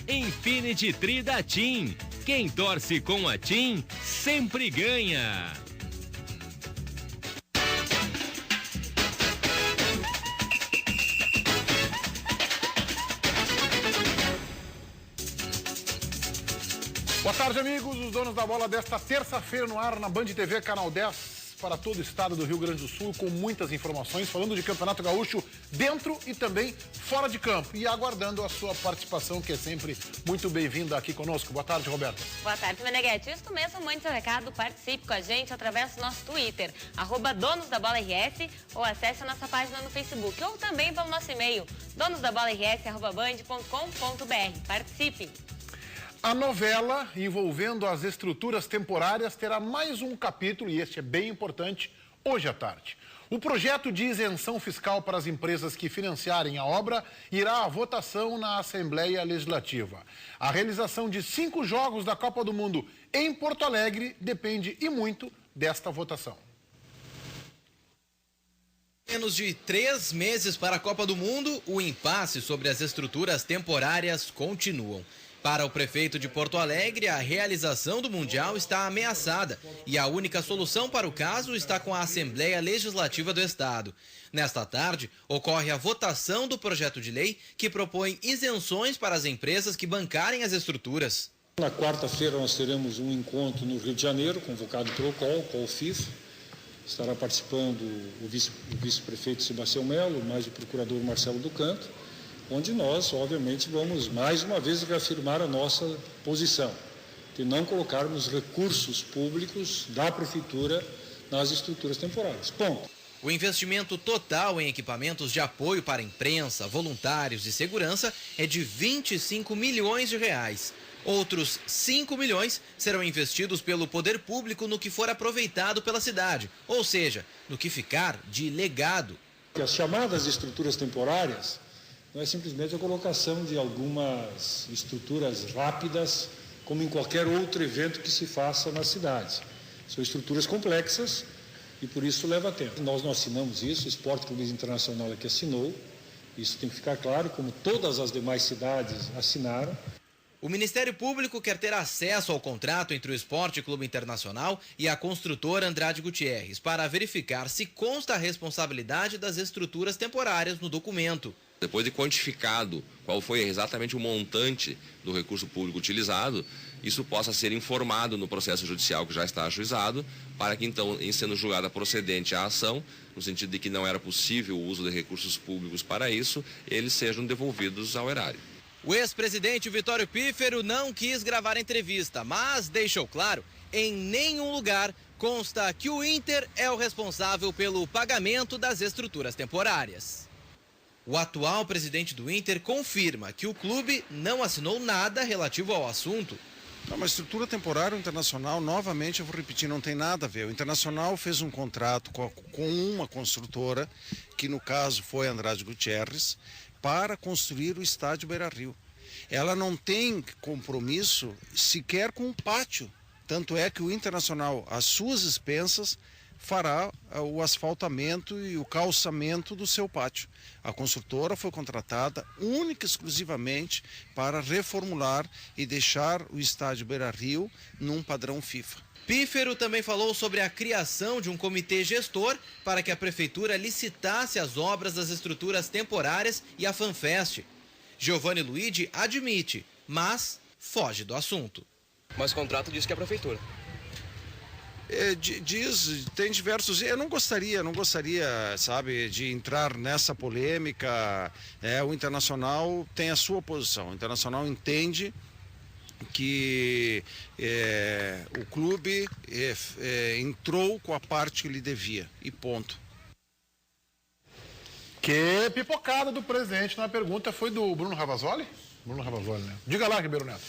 Infinity Tri da TIM. Quem torce com a TIM sempre ganha. Boa tarde, amigos. Os donos da bola desta terça-feira no ar na Band TV, canal 10, para todo o estado do Rio Grande do Sul, com muitas informações, falando de Campeonato Gaúcho dentro e também fora de campo. E aguardando a sua participação, que é sempre muito bem-vinda aqui conosco. Boa tarde, Roberta. Boa tarde, Meneghete. Isso mesmo, mande seu recado, participe com a gente através do nosso Twitter, @donosdabolaRS, ou acesse a nossa página no Facebook, ou também pelo nosso e-mail, donosdabolaRS@band.com.br. Participe! A novela envolvendo as estruturas temporárias terá mais um capítulo, e este é bem importante, hoje à tarde. O projeto de isenção fiscal para as empresas que financiarem a obra irá à votação na Assembleia Legislativa. A realização de 5 jogos da Copa do Mundo em Porto Alegre depende e muito desta votação. Menos de 3 meses para a Copa do Mundo, o impasse sobre as estruturas temporárias continuam. Para o prefeito de Porto Alegre, a realização do Mundial está ameaçada e a única solução para o caso está com a Assembleia Legislativa do Estado. Nesta tarde, ocorre a votação do projeto de lei que propõe isenções para as empresas que bancarem as estruturas. Na quarta-feira nós teremos um encontro no Rio de Janeiro, convocado pelo COL FIFA. Estará participando o vice-prefeito Sebastião Melo, mais o procurador Marcelo do Canto, onde nós, obviamente, vamos mais uma vez reafirmar a nossa posição de não colocarmos recursos públicos da prefeitura nas estruturas temporárias. Ponto. O investimento total em equipamentos de apoio para imprensa, voluntários e segurança é de 25 milhões de reais. Outros 5 milhões serão investidos pelo poder público no que for aproveitado pela cidade, ou seja, no que ficar de legado. As chamadas estruturas temporárias não é simplesmente a colocação de algumas estruturas rápidas, como em qualquer outro evento que se faça na cidade. São estruturas complexas e por isso leva tempo. Nós não assinamos isso, o Esporte Clube Internacional é que assinou, isso tem que ficar claro, como todas as demais cidades assinaram. O Ministério Público quer ter acesso ao contrato entre o Esporte Clube Internacional e a construtora Andrade Gutierrez para verificar se consta a responsabilidade das estruturas temporárias no documento. Depois de quantificado qual foi exatamente o montante do recurso público utilizado, isso possa ser informado no processo judicial que já está ajuizado, para que então, em sendo julgada procedente a ação, no sentido de que não era possível o uso de recursos públicos para isso, eles sejam devolvidos ao erário. O ex-presidente Vitório Pífero não quis gravar a entrevista, mas deixou claro, em nenhum lugar consta que o Inter é o responsável pelo pagamento das estruturas temporárias. O atual presidente do Inter confirma que o clube não assinou nada relativo ao assunto. Não, mas estrutura temporária, o Internacional, novamente, eu vou repetir, não tem nada a ver. O Internacional fez um contrato com uma construtora, que no caso foi Andrade Gutierrez, para construir o estádio Beira-Rio. Ela não tem compromisso sequer com o pátio. Tanto é que o Internacional, às suas expensas, fará o asfaltamento e o calçamento do seu pátio. A construtora foi contratada única e exclusivamente para reformular e deixar o estádio Beira-Rio num padrão FIFA. Pífero também falou sobre a criação de um comitê gestor para que a prefeitura licitasse as obras das estruturas temporárias e a FanFest. Giovanni Luigi admite, mas foge do assunto. Mas o contrato diz que é a prefeitura. Tem diversos. Eu não gostaria, sabe, de entrar nessa polêmica. O Internacional tem a sua posição. O Internacional entende que o clube entrou com a parte que lhe devia, e ponto. Que pipocada do presidente na pergunta foi do Bruno Ravazoli? Bruno Ravazoli, né? Diga lá, Ribeiro Neto.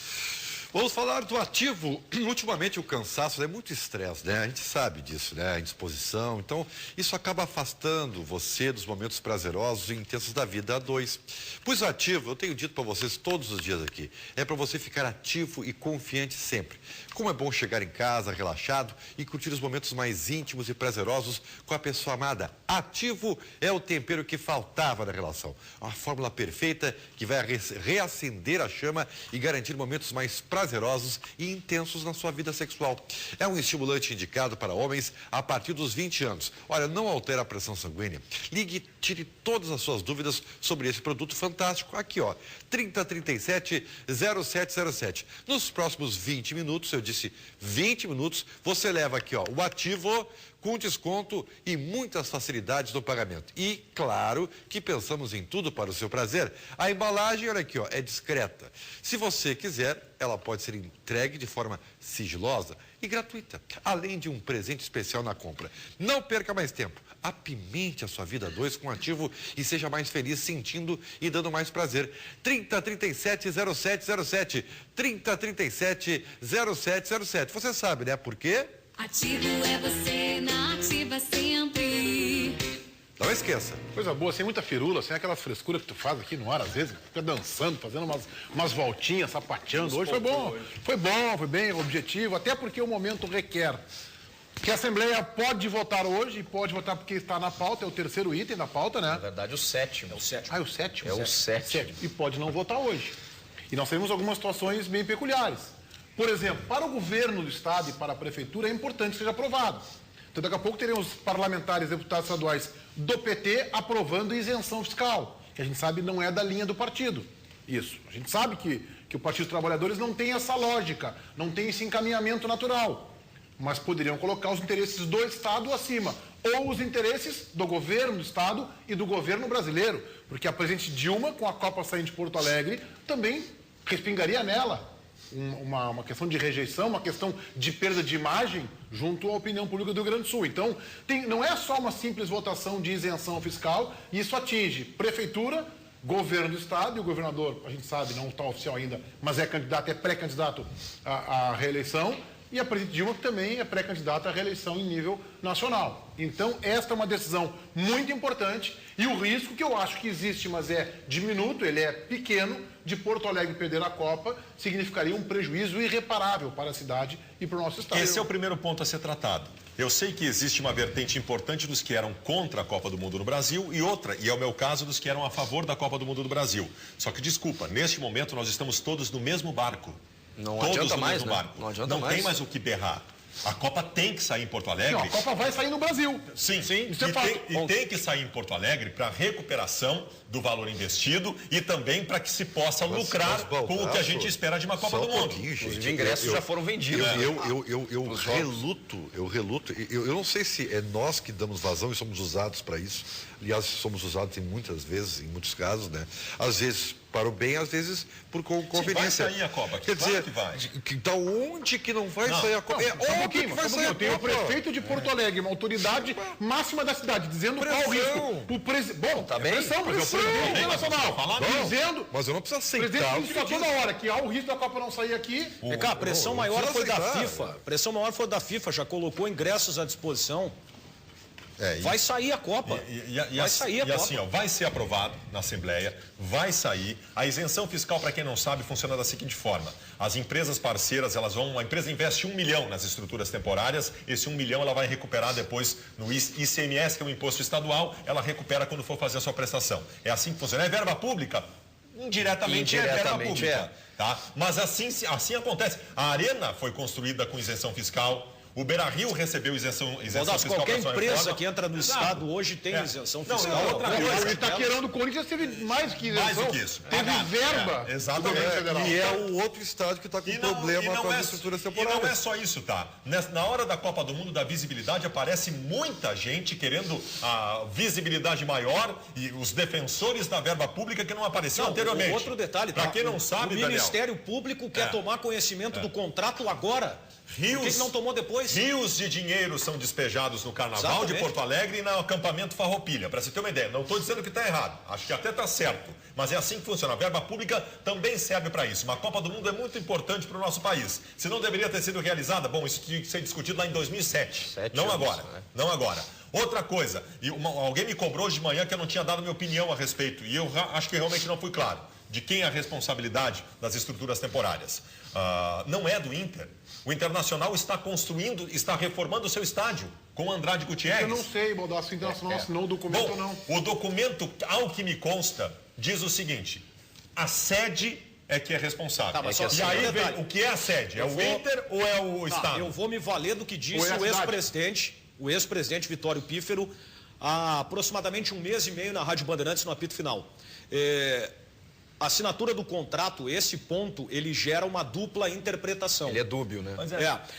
Vamos falar do ativo. Ultimamente o cansaço é muito estresse, né? A gente sabe disso, né? A indisposição. Então, isso acaba afastando você dos momentos prazerosos e intensos da vida a dois. Pois o ativo, eu tenho dito para vocês todos os dias aqui, é para você ficar ativo e confiante sempre. Como é bom chegar em casa relaxado e curtir os momentos mais íntimos e prazerosos com a pessoa amada. Ativo é o tempero que faltava na relação. Uma fórmula perfeita que vai reacender a chama e garantir momentos mais prazerosos e intensos na sua vida sexual. É um estimulante indicado para homens a partir dos 20 anos. Olha, não altera a pressão sanguínea. Ligue e tire todas as suas dúvidas sobre esse produto fantástico. Aqui, ó, 3037-0707. Nos próximos 20 minutos, eu disse 20 minutos, você leva aqui, ó, o ativo com desconto e muitas facilidades no pagamento. E, claro, que pensamos em tudo para o seu prazer. A embalagem, olha aqui, ó, é discreta. Se você quiser, ela pode ser entregue de forma sigilosa e gratuita, além de um presente especial na compra. Não perca mais tempo. Apimente a sua vida a dois com ativo e seja mais feliz sentindo e dando mais prazer. 3037-0707. 3037-0707. Você sabe, né? Por quê? Ativo é você na ativa sempre. Não esqueça. Coisa boa, sem muita firula, sem aquela frescura que tu faz aqui no ar, às vezes, fica dançando, fazendo umas voltinhas, sapateando. Hoje foi bom. Foi bom, foi bem objetivo, até porque o momento requer. Que a Assembleia pode votar hoje, pode votar porque está na pauta, é o terceiro item da pauta, né? Na verdade, o sétimo. É o sétimo. Ah, é o sétimo? É o sétimo. E pode não votar hoje. E nós temos algumas situações bem peculiares. Por exemplo, para o governo do Estado e para a Prefeitura é importante que seja aprovado. Então, daqui a pouco teremos parlamentares, deputados estaduais do PT aprovando isenção fiscal, que a gente sabe não é da linha do partido. Isso. A gente sabe que o Partido dos Trabalhadores não tem essa lógica, não tem esse encaminhamento natural. Mas poderiam colocar os interesses do Estado acima, ou os interesses do governo do Estado e do governo brasileiro, porque a presidente Dilma, com a Copa saindo de Porto Alegre, também respingaria nela uma questão de rejeição, uma questão de perda de imagem junto à opinião pública do Rio Grande do Sul. Então, não é só uma simples votação de isenção fiscal, isso atinge prefeitura, governo do Estado, e o governador, a gente sabe, não está oficial ainda, mas é candidato, é pré-candidato à reeleição, e a presidente Dilma, que também é pré-candidata à reeleição em nível nacional. Então, esta é uma decisão muito importante e o risco que eu acho que existe, mas é diminuto, ele é pequeno, de Porto Alegre perder a Copa, significaria um prejuízo irreparável para a cidade e para o nosso Estado. Esse é o primeiro ponto a ser tratado. Eu sei que existe uma vertente importante dos que eram contra a Copa do Mundo no Brasil e outra, e é o meu caso, dos que eram a favor da Copa do Mundo do Brasil. Só que, desculpa, neste momento nós estamos todos no mesmo barco. Não todos adianta no mais, mesmo né? barco. Não adianta não mais. tem mais o que berrar. A Copa tem que sair em Porto Alegre. Não, a Copa vai sair no Brasil. Sim, Isso é fato. E tem que sair em Porto Alegre para recuperação do valor investido e também para que se possa lucrar com o que a gente espera de uma Copa do Mundo. Os ingressos já foram vendidos. Eu reluto. Eu não sei se é nós que damos vazão e somos usados para isso. Aliás, somos usados em muitas vezes, em muitos casos, né? Às vezes para o bem, às vezes por conveniência. Vai sair a Copa. Quer dizer, que vai. Da onde que não vai sair a Copa? É óbvio que vai sair a Copa. Tem o prefeito de Porto Alegre, uma autoridade máxima da cidade, dizendo qual o risco. Bom, tá bem? Pressão, mas é o presidente internacional. Dizendo. Mas eu não preciso aceitar. O presidente diz toda hora que há o risco da Copa não sair aqui. A pressão maior foi da FIFA. A pressão maior foi da FIFA, já colocou ingressos à disposição. Vai sair a Copa. Vai sair a Copa. Assim, ó, vai ser aprovado na Assembleia, vai sair. A isenção fiscal, para quem não sabe, funciona da seguinte forma. As empresas parceiras, a empresa investe 1 milhão nas estruturas temporárias, esse 1 milhão ela vai recuperar depois no ICMS, que é o imposto estadual, ela recupera quando for fazer a sua prestação. É assim que funciona. É verba pública? Indiretamente é verba pública. Tá? Mas assim acontece. A Arena foi construída com isenção fiscal. O Beira-Rio recebeu isenção fiscal. Qualquer empresa que entra no Estado hoje tem isenção fiscal. O Itaquerão Corinthians teve mais que isenção. Mais do que isso. Teve verba. Exatamente. E é o outro estado que está com problema com as estruturas temporárias. E não é só isso, tá? Na hora da Copa do Mundo, da visibilidade, aparece muita gente querendo a visibilidade maior e os defensores da verba pública que não apareciam anteriormente. Outro detalhe, tá? Para quem não sabe, o Ministério Público quer tomar conhecimento do contrato agora. Por que não tomou depois? depois... Rios de dinheiro são despejados no Carnaval Exatamente. de Porto Alegre e no acampamento Farroupilha. Para você ter uma ideia, não estou dizendo que está errado, acho que até está certo, mas é assim que funciona. A verba pública também serve para isso. Uma Copa do Mundo é muito importante para o nosso país. Se não deveria ter sido realizada, bom, isso tinha que ser discutido lá em 2007. Não agora, né? Não agora. Outra coisa, alguém me cobrou hoje de manhã que eu não tinha dado minha opinião a respeito, e eu acho que realmente não fui claro, de quem é a responsabilidade das estruturas temporárias. Não é do Inter. O Internacional está construindo, está reformando o seu estádio com Andrade Gutierrez. Eu não sei, Baldassi, o Internacional assinou o documento ou não. O documento, ao que me consta, diz o seguinte: a sede é que é responsável. Tá, mas e aí vem, o que é a sede? É o Inter ou é o Estado? Eu vou me valer do que disse o ex-presidente Vitório Pífero há aproximadamente 1 mês e meio na Rádio Bandeirantes no apito final. A assinatura do contrato, esse ponto, ele gera uma dupla interpretação. Ele é dúbio, né?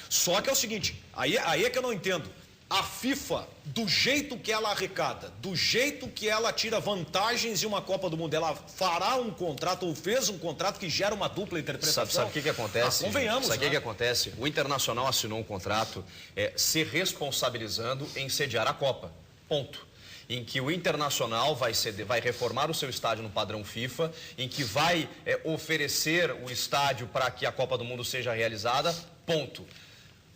Só que é o seguinte, aí é que eu não entendo. A FIFA, do jeito que ela arrecada, do jeito que ela tira vantagens em uma Copa do Mundo, ela fará um contrato, ou fez um contrato que gera uma dupla interpretação. Sabe o que acontece? Convenhamos, Sabe o que acontece? O Internacional assinou um contrato se responsabilizando em sediar a Copa. Ponto. Em que o Internacional vai reformar o seu estádio no padrão FIFA, em que vai oferecer o estádio para que a Copa do Mundo seja realizada, ponto.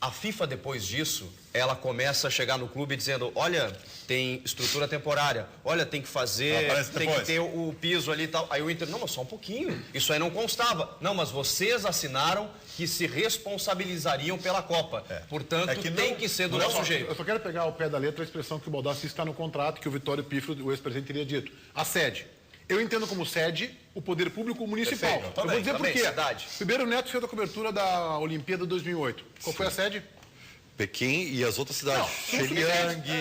A FIFA, depois disso, ela começa a chegar no clube dizendo, olha, tem estrutura temporária, olha, tem que fazer, tem que ter o piso ali e tal. Aí o Inter, não, mas só um pouquinho, isso aí não constava. Não, mas vocês assinaram que se responsabilizariam pela Copa. Portanto, tem que ser do nosso jeito. Eu só quero pegar ao pé da letra a expressão que o Baldassi está no contrato, que o Vitório Pífero, o ex-presidente, teria dito. A sede. Eu entendo como sede o poder público municipal. Perfeito. Eu vou dizer por quê. Cidade. Primeiro Neto fez a cobertura da Olimpíada 2008. Qual foi a sede? Pequim e as outras cidades.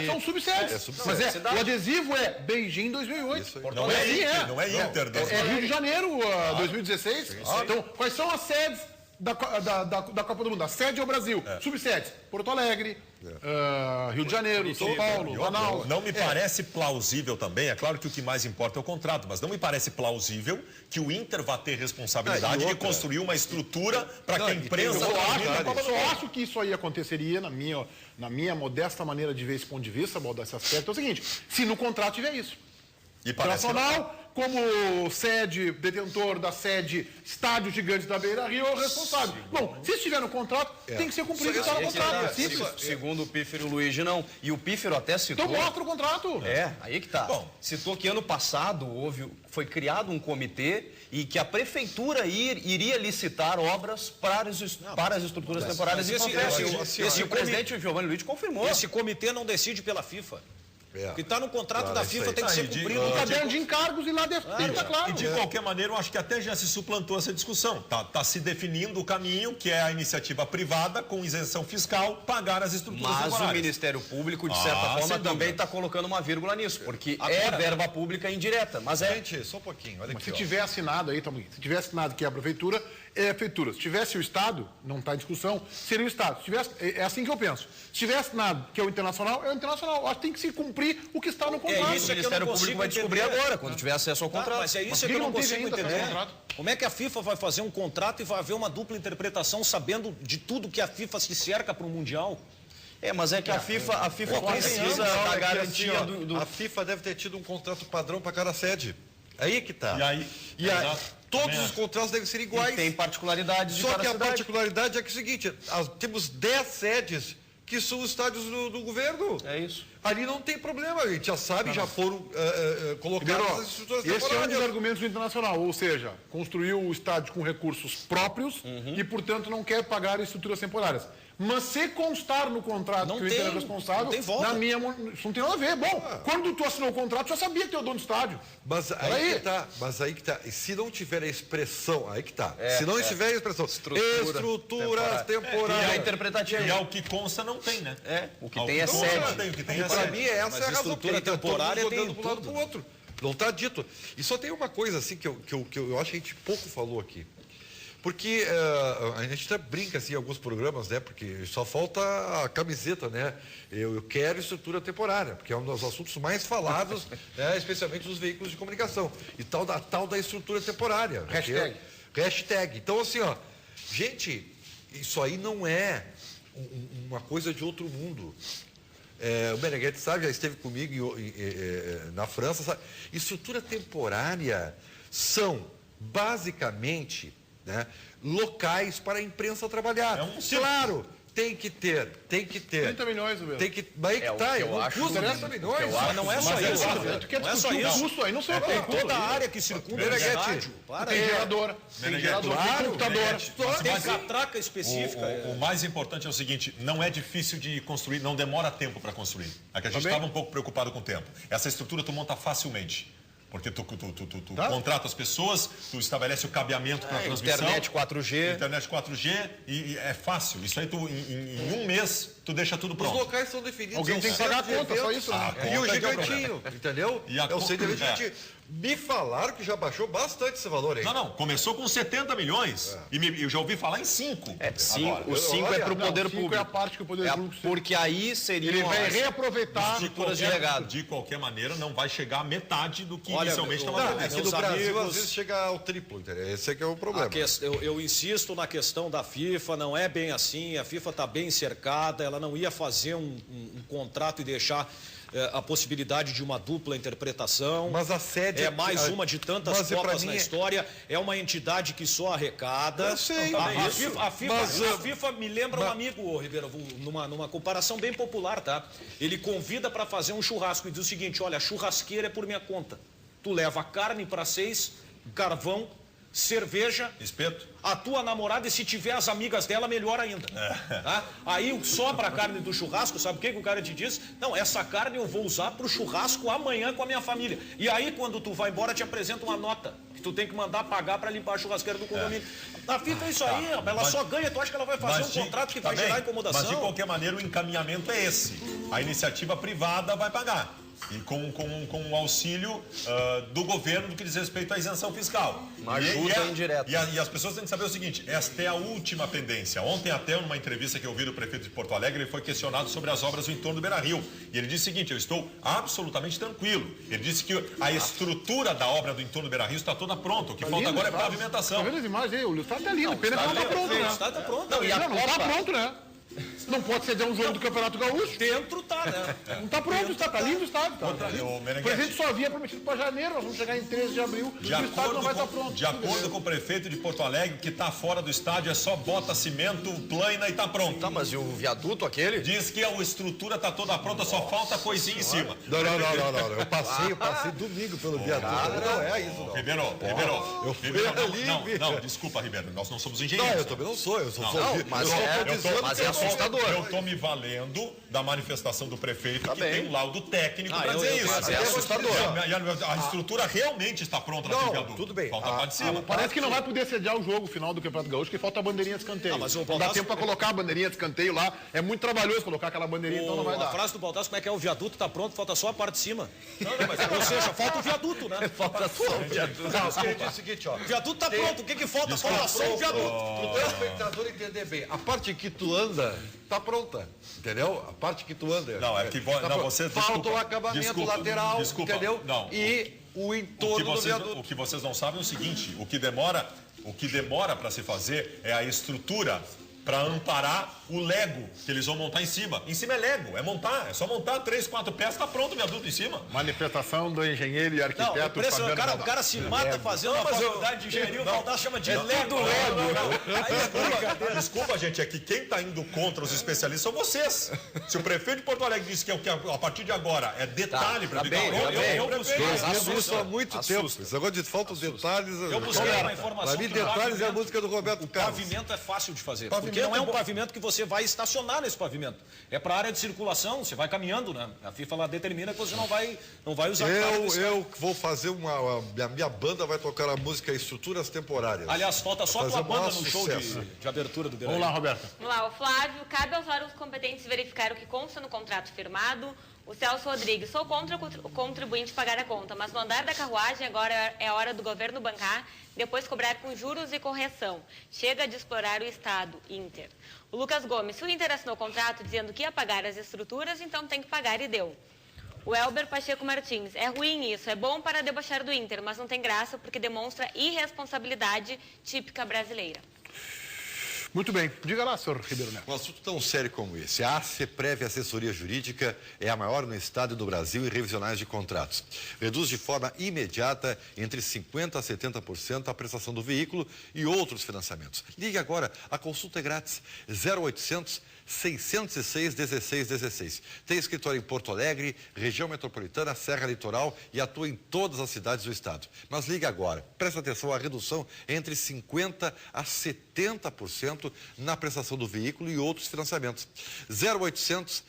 São subsedes. Mas o adesivo é Beijing 2008. Não é Inter. É Rio de Janeiro 2016. Então, quais são as sedes da Copa do Mundo? A sede é o Brasil. Subsedes: Porto Alegre, Rio de Janeiro, São Paulo, Manaus. Não me parece plausível também, é claro que o que mais importa é o contrato, mas não me parece plausível que o Inter vá ter responsabilidade de construir uma estrutura para que a empresa... Eu acho que isso aí aconteceria, na minha modesta maneira de ver esse ponto de vista, desse aspecto, é o seguinte: se no contrato tiver isso. Internacional, como sede, detentor da sede Estádio Gigante da Beira-Rio, é o responsável. Bom, se estiver no contrato, tem que ser cumprido o que está no contrato. É simples. Segundo o Pífero e o Luigi, não. E o Pífero até citou... Então mostra o contrato. Aí que tá. Bom, citou que ano passado foi criado um comitê e que a prefeitura iria licitar obras para as estruturas temporárias. E o presidente Giovanni Luiz confirmou. Esse comitê não decide pela FIFA. O que está no contrato da FIFA tem que ser cumprido. Um caderno de encargos e lá está claro. E de qualquer maneira, eu acho que até já se suplantou essa discussão. Está se definindo o caminho, que é a iniciativa privada, com isenção fiscal, pagar as estruturas temporárias. Mas o Ministério Público, de certa forma, também está colocando uma vírgula nisso, porque é verba pública indireta. Mas Gente, só um pouquinho. Olha mas aqui, se tiver assinado aí, se tiver assinado que é a prefeitura, é a prefeitura. Se tivesse o Estado, não está em discussão, seria o Estado. Se tivesse, é assim que eu penso. Se tiver assinado que é o Internacional, é o Internacional. Acho que tem que se cumprir o que está no contrato. O Ministério Público vai descobrir agora, quando tiver acesso ao contrato. Mas é isso que eu não consigo entender. Como é que a FIFA vai fazer um contrato e vai haver uma dupla interpretação sabendo de tudo que a FIFA se cerca para o Mundial? Mas é que a FIFA precisa da garantia do... A FIFA deve ter tido um contrato padrão para cada sede. Aí que tá. E aí todos os contratos devem ser iguais. E tem particularidades de cada cidade. Só que a particularidade é que é o seguinte, temos 10 sedes que são os estádios do governo. É isso. Ali não tem problema, a gente já sabe, já foram colocadas as estruturas temporárias. Esse é um dos argumentos do Internacional, ou seja, construiu o estádio com recursos próprios e, portanto, não quer pagar estruturas temporárias. Mas se constar no contrato que o Inter é responsável, isso não tem nada a ver. Bom, quando tu assinou o contrato, já sabia que tu é o dono do estádio. Mas aí que tá. E se não tiver a expressão, aí que tá. Se não tiver a expressão, estruturas temporárias. E a interpretativa. E ao que consta não tem, né? O que tem é sede. Para mim, essa é a razão. Estrutura temporária tem para um lado para o outro. Não está dito. E só tem uma coisa assim que eu acho que a gente pouco falou aqui. Porque a gente até brinca assim, em alguns programas, né? Porque só falta a camiseta, né? Eu quero estrutura temporária, porque é um dos assuntos mais falados, né? Especialmente nos veículos de comunicação. E tal da estrutura temporária. Hashtag. Então, assim, gente, isso aí não é uma coisa de outro mundo. O Meneghetti sabe, já esteve comigo na França. Sabe? Estrutura temporária são, basicamente, né, locais para a imprensa trabalhar. Claro, tem que ter. 30 milhões, meu. Tem que, mas é que tá, eu acho. Custa 30 milhões. Mas não é só isso. Não é só isso. Custo aí, não sei o Tem toda a área que circunda o estádio. Tem gerador, tem computador. Tem catraca específica. O mais importante é o seguinte, não é difícil de construir, não demora tempo para construir. É que a gente estava um pouco preocupado com o tempo. Essa estrutura tu monta facilmente. Porque tu contrata as pessoas, tu estabelece o cabeamento para a transmissão. Internet 4G. Internet 4G e é fácil. Isso aí tu, em um mês tu deixa tudo pronto. Os locais são definidos. Alguém tem que pagar a conta, só isso. E o gigantinho, entendeu? Eu sei que gigantinho. Me falaram que já baixou bastante esse valor aí. Não, começou com 70 milhões e eu já ouvi falar em 5. O 5 é para o poder público. É a parte que o poder público... Porque aí seria... Ele vai reaproveitar de qualquer maneira, não vai chegar a metade do que inicialmente estava previsto. É que no Brasil, às vezes, chega ao triplo, entendeu? Esse é que é o problema. Eu insisto na questão da FIFA, não é bem assim, a FIFA está bem cercada, ela não ia fazer um contrato e deixar... a possibilidade de uma dupla interpretação. Mas a sede é mais uma de tantas copas na história. É uma entidade que só arrecada. Eu sei. A FIFA me lembra um amigo, Ribeiro, numa comparação bem popular, tá? Ele convida para fazer um churrasco e diz o seguinte: olha, a churrasqueira é por minha conta. Tu leva carne para 6, carvão, cerveja, espeto, a tua namorada, e se tiver as amigas dela, melhor ainda. Tá? Aí sobra a carne do churrasco, sabe o que o cara te diz? Não, essa carne eu vou usar pro churrasco amanhã com a minha família. E aí, quando tu vai embora, te apresenta uma nota que tu tem que mandar pagar para limpar a churrasqueira do condomínio. A FIFA é isso aí, ela só ganha. Tu acha que ela vai fazer um contrato que vai gerar incomodação? Mas de qualquer maneira, o encaminhamento é esse. A iniciativa privada vai pagar. E com o auxílio do governo no que diz respeito à isenção fiscal. Uma ajuda indireta. E as pessoas têm que saber o seguinte, esta é a última pendência. Ontem até, numa entrevista que eu vi do prefeito de Porto Alegre, ele foi questionado sobre as obras no entorno do Beira-Rio. E ele disse o seguinte: eu estou absolutamente tranquilo. Ele disse que a estrutura da obra do entorno do Beira-Rio está toda pronta. O que falta agora é pavimentação. Tá vendo as imagens aí? O estádio tá lindo. Pena que não tá pronto, né? O estádio tá pronto. Não tá pronto, né? Não pode ceder um jogo do Campeonato Gaúcho. Dentro tá, né? Não tá pronto, tá lindo o estádio. O presidente só havia prometido para janeiro, nós vamos chegar em 13 de abril. O estádio não vai estar pronto. De acordo com o prefeito de Porto Alegre, que está fora do estádio, é só bota cimento, plana e tá pronto. Tá, mas e o viaduto aquele? Diz que a estrutura tá toda pronta, só falta coisinha em cima. Não. Eu passei domingo pelo viaduto. Não é isso, não. Ribeiro. Eu fui ali. Não, desculpa, Ribeiro, nós não somos engenheiros. Não, eu também não sou. Eu sou mas é assustador. Eu tô me valendo da manifestação do prefeito, que tem um laudo técnico para dizer isso. Mas é assustador. A estrutura realmente está pronta naquele viaduto. Tudo bem. Falta a parte de cima. Parece que não vai poder sediar o jogo final do Campeonato Gaúcho, porque falta a bandeirinha de escanteio. Não dá tempo para colocar a bandeirinha de escanteio lá. É muito trabalhoso colocar aquela bandeirinha, então não vai dar. A frase do Baldasso, como é que é? O viaduto está pronto, falta só a parte de cima. Ou seja, falta o viaduto, né? Falta só o viaduto. É o seguinte, ó. O viaduto está pronto, o que falta? Falta só o viaduto. Pro telespectador entender bem, a parte que tu anda tá pronta, entendeu? A parte que tu anda. Não, é que você... Falta o acabamento lateral, entendeu? Não. E o entorno do viaduto. O que vocês não sabem é o seguinte, o que demora para se fazer é a estrutura para amparar o Lego que eles vão montar em cima. Em cima é Lego, é só montar 3, 4 peças, tá pronto o viaduto em cima. Manifestação do engenheiro e arquiteto. O cara se mata fazendo uma faculdade de engenharia, o Baldasso chama de Lego. Desculpa, gente, é que quem está indo contra os especialistas são vocês. Se o prefeito de Porto Alegre disse que a partir de agora é detalhe para ficar pronto, isso há muito tempo. Esse negócio de falta de detalhes. Eu busquei uma informação. Para mim, detalhes é a música do Roberto Carlos. O pavimento é fácil de fazer. Porque não é um pavimento que você vai estacionar nesse pavimento. É para a área de circulação, você vai caminhando, né? A FIFA lá determina que você não vai usar. Eu vou fazer a minha banda vai tocar a música Estruturas Temporárias. Aliás, falta só a tua banda no show de abertura do Beira-Rio. Vamos lá, Roberta. Vamos lá, o Flávio. Cabe aos órgãos competentes verificar o que consta no contrato firmado. O Celso Rodrigues, sou contra o contribuinte pagar a conta, mas no andar da carruagem agora é hora do governo bancar, depois cobrar com juros e correção. Chega de explorar o Estado, Inter. O Lucas Gomes, se o Inter assinou o contrato dizendo que ia pagar as estruturas, então tem que pagar e deu. O Elber Pacheco Martins, é ruim isso, é bom para debochar do Inter, mas não tem graça porque demonstra irresponsabilidade típica brasileira. Muito bem. Diga lá, senhor Ribeiro Neto. Um assunto tão sério como esse. A ACEPREV Assessoria Jurídica é a maior no estado do Brasil em revisionais de contratos. Reduz de forma imediata entre 50% a 70% a prestação do veículo e outros financiamentos. Ligue agora, a consulta é grátis. 0800 606 1616. Tem escritório em Porto Alegre, região metropolitana, Serra Litoral e atua em todas as cidades do estado. Mas ligue agora. Presta atenção, a redução é entre 50% a 70% na prestação do veículo e outros financiamentos. 0800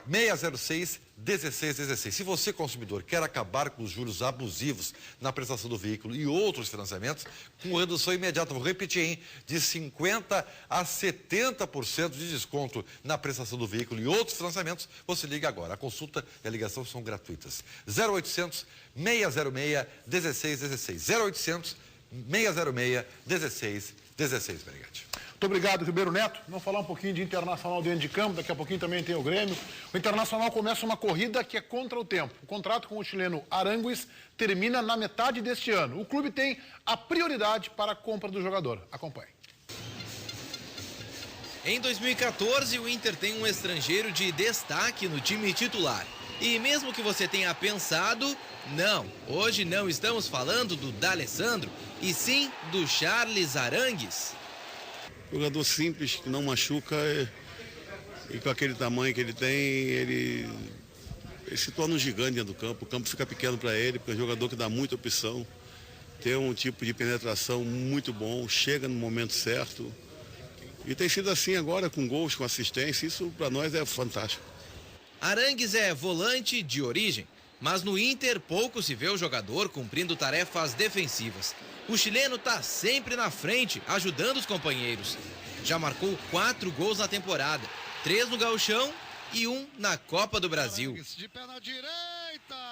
606 1616. Se você, consumidor, quer acabar com os juros abusivos na prestação do veículo e outros financiamentos, com redução imediata, vou repetir, hein? De 50% a 70% de desconto na prestação do veículo e outros financiamentos, você liga agora. A consulta e a ligação são gratuitas. 0800 606 1616. 0800 606 1616, Berigatti. Muito obrigado, Ribeiro Neto. Vamos falar um pouquinho de Internacional dentro de campo, daqui a pouquinho também tem o Grêmio. O Internacional começa uma corrida que é contra o tempo. O contrato com o chileno Arangues termina na metade deste ano. O clube tem a prioridade para a compra do jogador. Acompanhe. Em 2014, o Inter tem um estrangeiro de destaque no time titular. E mesmo que você tenha pensado, não, hoje não estamos falando do D'Alessandro, e sim do Charles Arangues. Jogador simples, que não machuca e com aquele tamanho que ele tem, ele se torna um gigante dentro do campo. O campo fica pequeno para ele, porque é um jogador que dá muita opção, tem um tipo de penetração muito bom, chega no momento certo. E tem sido assim agora, com gols, com assistência, isso para nós é fantástico. Arangues é volante de origem, mas no Inter pouco se vê o jogador cumprindo tarefas defensivas. O chileno está sempre na frente, ajudando os companheiros. Já marcou 4 gols na temporada, 3 no Gauchão e 1 na Copa do Brasil.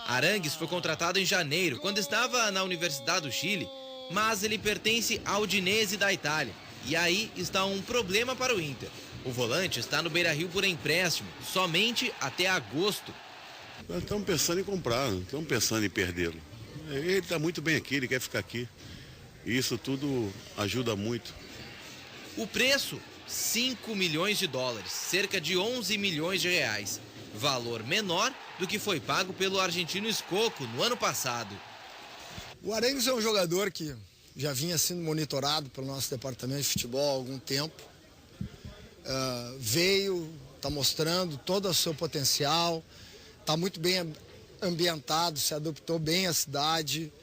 Arangues foi contratado em janeiro, quando estava na Universidade do Chile, mas ele pertence ao Udinese da Itália. E aí está um problema para o Inter. O volante está no Beira-Rio por empréstimo, somente até agosto. Nós estamos pensando em comprar, não estamos pensando em perdê-lo. Ele está muito bem aqui, ele quer ficar aqui. E isso tudo ajuda muito. O preço, 5 milhões de dólares, cerca de 11 milhões de reais. Valor menor do que foi pago pelo argentino Scocco no ano passado. O Arangues é um jogador que já vinha sendo monitorado pelo nosso departamento de futebol há algum tempo. Veio, está mostrando todo o seu potencial, está muito bem ambientado, se adaptou bem à cidade.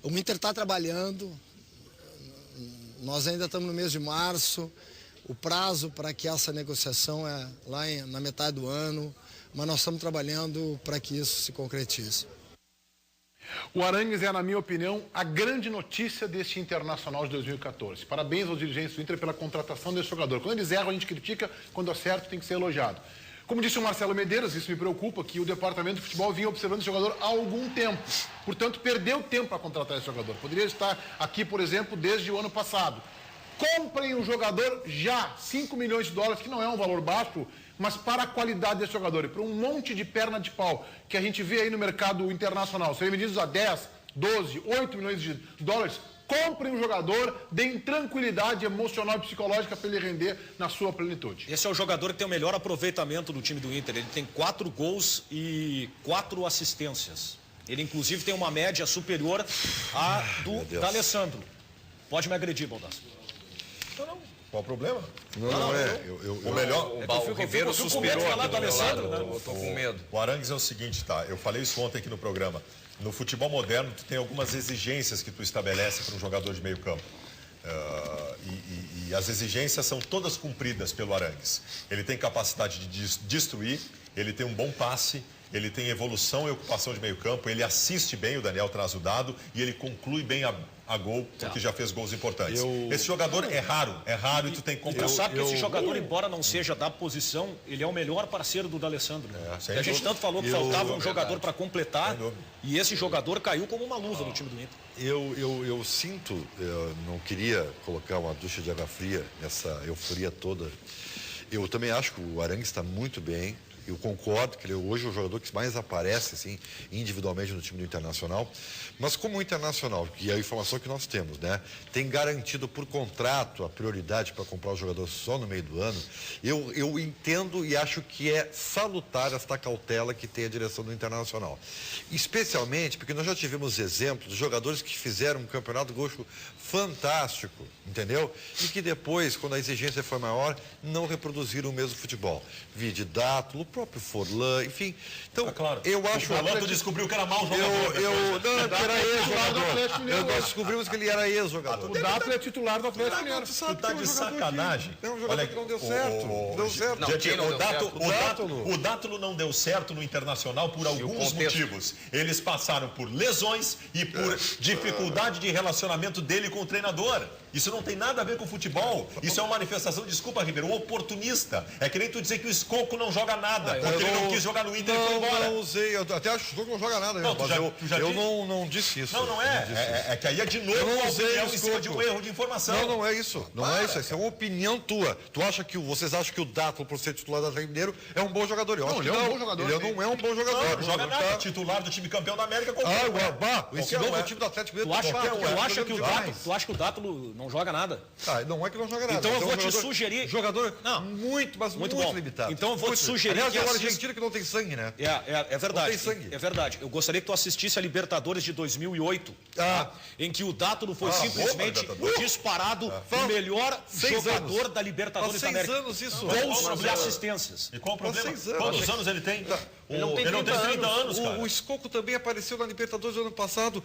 O Inter está trabalhando, nós ainda estamos no mês de março, o prazo para que essa negociação é lá na metade do ano, mas nós estamos trabalhando para que isso se concretize. O Arangues é, na minha opinião, a grande notícia deste Internacional de 2014. Parabéns aos dirigentes do Inter pela contratação desse jogador. Quando eles erram, a gente critica, quando acerta, tem que ser elogiado. Como disse o Marcelo Medeiros, isso me preocupa, que o departamento de futebol vinha observando esse jogador há algum tempo. Portanto, perdeu tempo para contratar esse jogador. Poderia estar aqui, por exemplo, desde o ano passado. Comprem o jogador já, 5 milhões de dólares, que não é um valor baixo, mas para a qualidade desse jogador e para um monte de perna de pau que a gente vê aí no mercado internacional, serem vendidos a 10, 12, 8 milhões de dólares, comprem o jogador, deem tranquilidade emocional e psicológica para ele render na sua plenitude. Esse é o jogador que tem o melhor aproveitamento do time do Inter. Ele tem 4 gols e 4 assistências. Ele, inclusive, tem uma média superior à do D'Alessandro. Pode me agredir, Baldasso. Não. Qual o problema? Não é. O melhor. O Ribeiro suspirou aqui do meu lado. Né? Eu tô com medo. O Arangues é o seguinte, tá? Eu falei isso ontem aqui no programa. No futebol moderno, tu tem algumas exigências que tu estabelece para um jogador de meio campo. E as exigências são todas cumpridas pelo Arangues. Ele tem capacidade de destruir, ele tem um bom passe, ele tem evolução e ocupação de meio campo, ele assiste bem, o Daniel traz o dado, e ele conclui bem a gol, porque já fez gols importantes. Esse jogador é raro e tu tem que comprar. Tu sabe que esse jogador, embora não seja da posição, ele é o melhor parceiro do D'Alessandro. A gente tanto falou que faltava um jogador para completar, e esse jogador caiu como uma luva no time do Inter. Eu sinto, eu não queria colocar uma ducha de água fria nessa euforia toda. Eu também acho que o Arangues está muito bem, Eu concordo que ele hoje é o jogador que mais aparece, assim, individualmente no time do Internacional. Mas como o Internacional, que é a informação que nós temos, né, tem garantido por contrato a prioridade para comprar o jogador só no meio do ano, eu entendo e acho que é salutar esta cautela que tem a direção do Internacional. Especialmente porque nós já tivemos exemplos de jogadores que fizeram um campeonato gaúcho fantástico, entendeu? E que depois, quando a exigência foi maior, não reproduziram o mesmo futebol. Vide Dátulo, o próprio Forlan, enfim. Então, claro, eu acho... O Forlan, tu descobriu que era mau jogador. Não, era ex-jogador. Nós descobrimos que ele era ex-jogador. O Dátulo é titular do Atlético Mineiro. Tu tá de sacanagem. É um jogador que não deu certo. Não deu certo. O Dátulo não deu certo no Internacional por alguns motivos. Eles passaram por lesões e por dificuldade de relacionamento dele com o treinador. Isso não tem nada a ver com futebol. Isso é uma manifestação, desculpa, Ribeiro, oportunista. É que nem tu dizer que o Escoco não joga nada, porque ele não quis jogar no Inter e foi embora. Não usei, eu até acho que o Escoco não joga nada. Eu não disse isso. Não é. É que aí é de novo uma opinião em cima de um erro de informação. Não é isso. Não é isso. Isso é uma opinião tua. Vocês acham que o Dátulo, por ser titular do Atlético Mineiro, é um bom jogador? Eu acho que ele é um bom jogador. Ele não é um bom jogador. Não joga nada. Titular do time campeão da América. Esse novo time do Atlético Mineiro. Tu acha que o Dátulo não joga nada? Não é que não joga nada. Então eu vou te sugerir... Jogador muito limitado. Então eu vou te sugerir... Aliás, é o argentino que não tem sangue, né? É verdade. Não tem sangue. É verdade. Eu gostaria que tu assistisse a Libertadores de 2008, em que o Dátulo foi simplesmente disparado o melhor jogador da Libertadores da América. 6 anos isso. Gols e assistência. E qual o problema? Quantos anos ele tem? Ele não tem 30 anos, cara. O Escoco também apareceu na Libertadores do ano passado.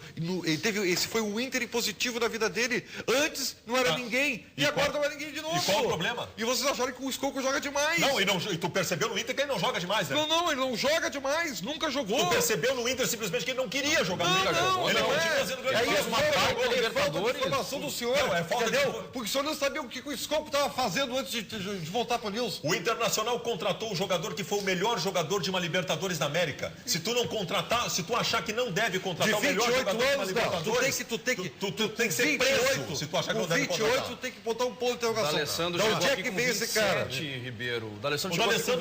Esse foi o Inter impositivo da vida dele. Antes não era ninguém. E agora não é ninguém de novo. E qual o problema? E vocês acharam que o Escoco joga demais. E tu percebeu no Inter que ele não joga demais, né? Não, ele não joga demais. Nunca jogou. Tu percebeu no Inter simplesmente que ele não queria jogar no Inter. Ele continua fazendo grande falta de informação do senhor. Entendeu? Porque o senhor não sabia o que o Escoco estava fazendo antes de voltar para o Nilson. O Internacional contratou o jogador que foi o melhor jogador de uma Libertadores da América. Se tu não contratar, se tu achar que não deve contratar o melhor jogador de uma Libertadores, tu tem que ser preso. Se tu achar que não deve contratar. 28 tu tem que botar um ponto de interrogação. Da onde é que veio esse cara? Ribeiro. O D'Alessandro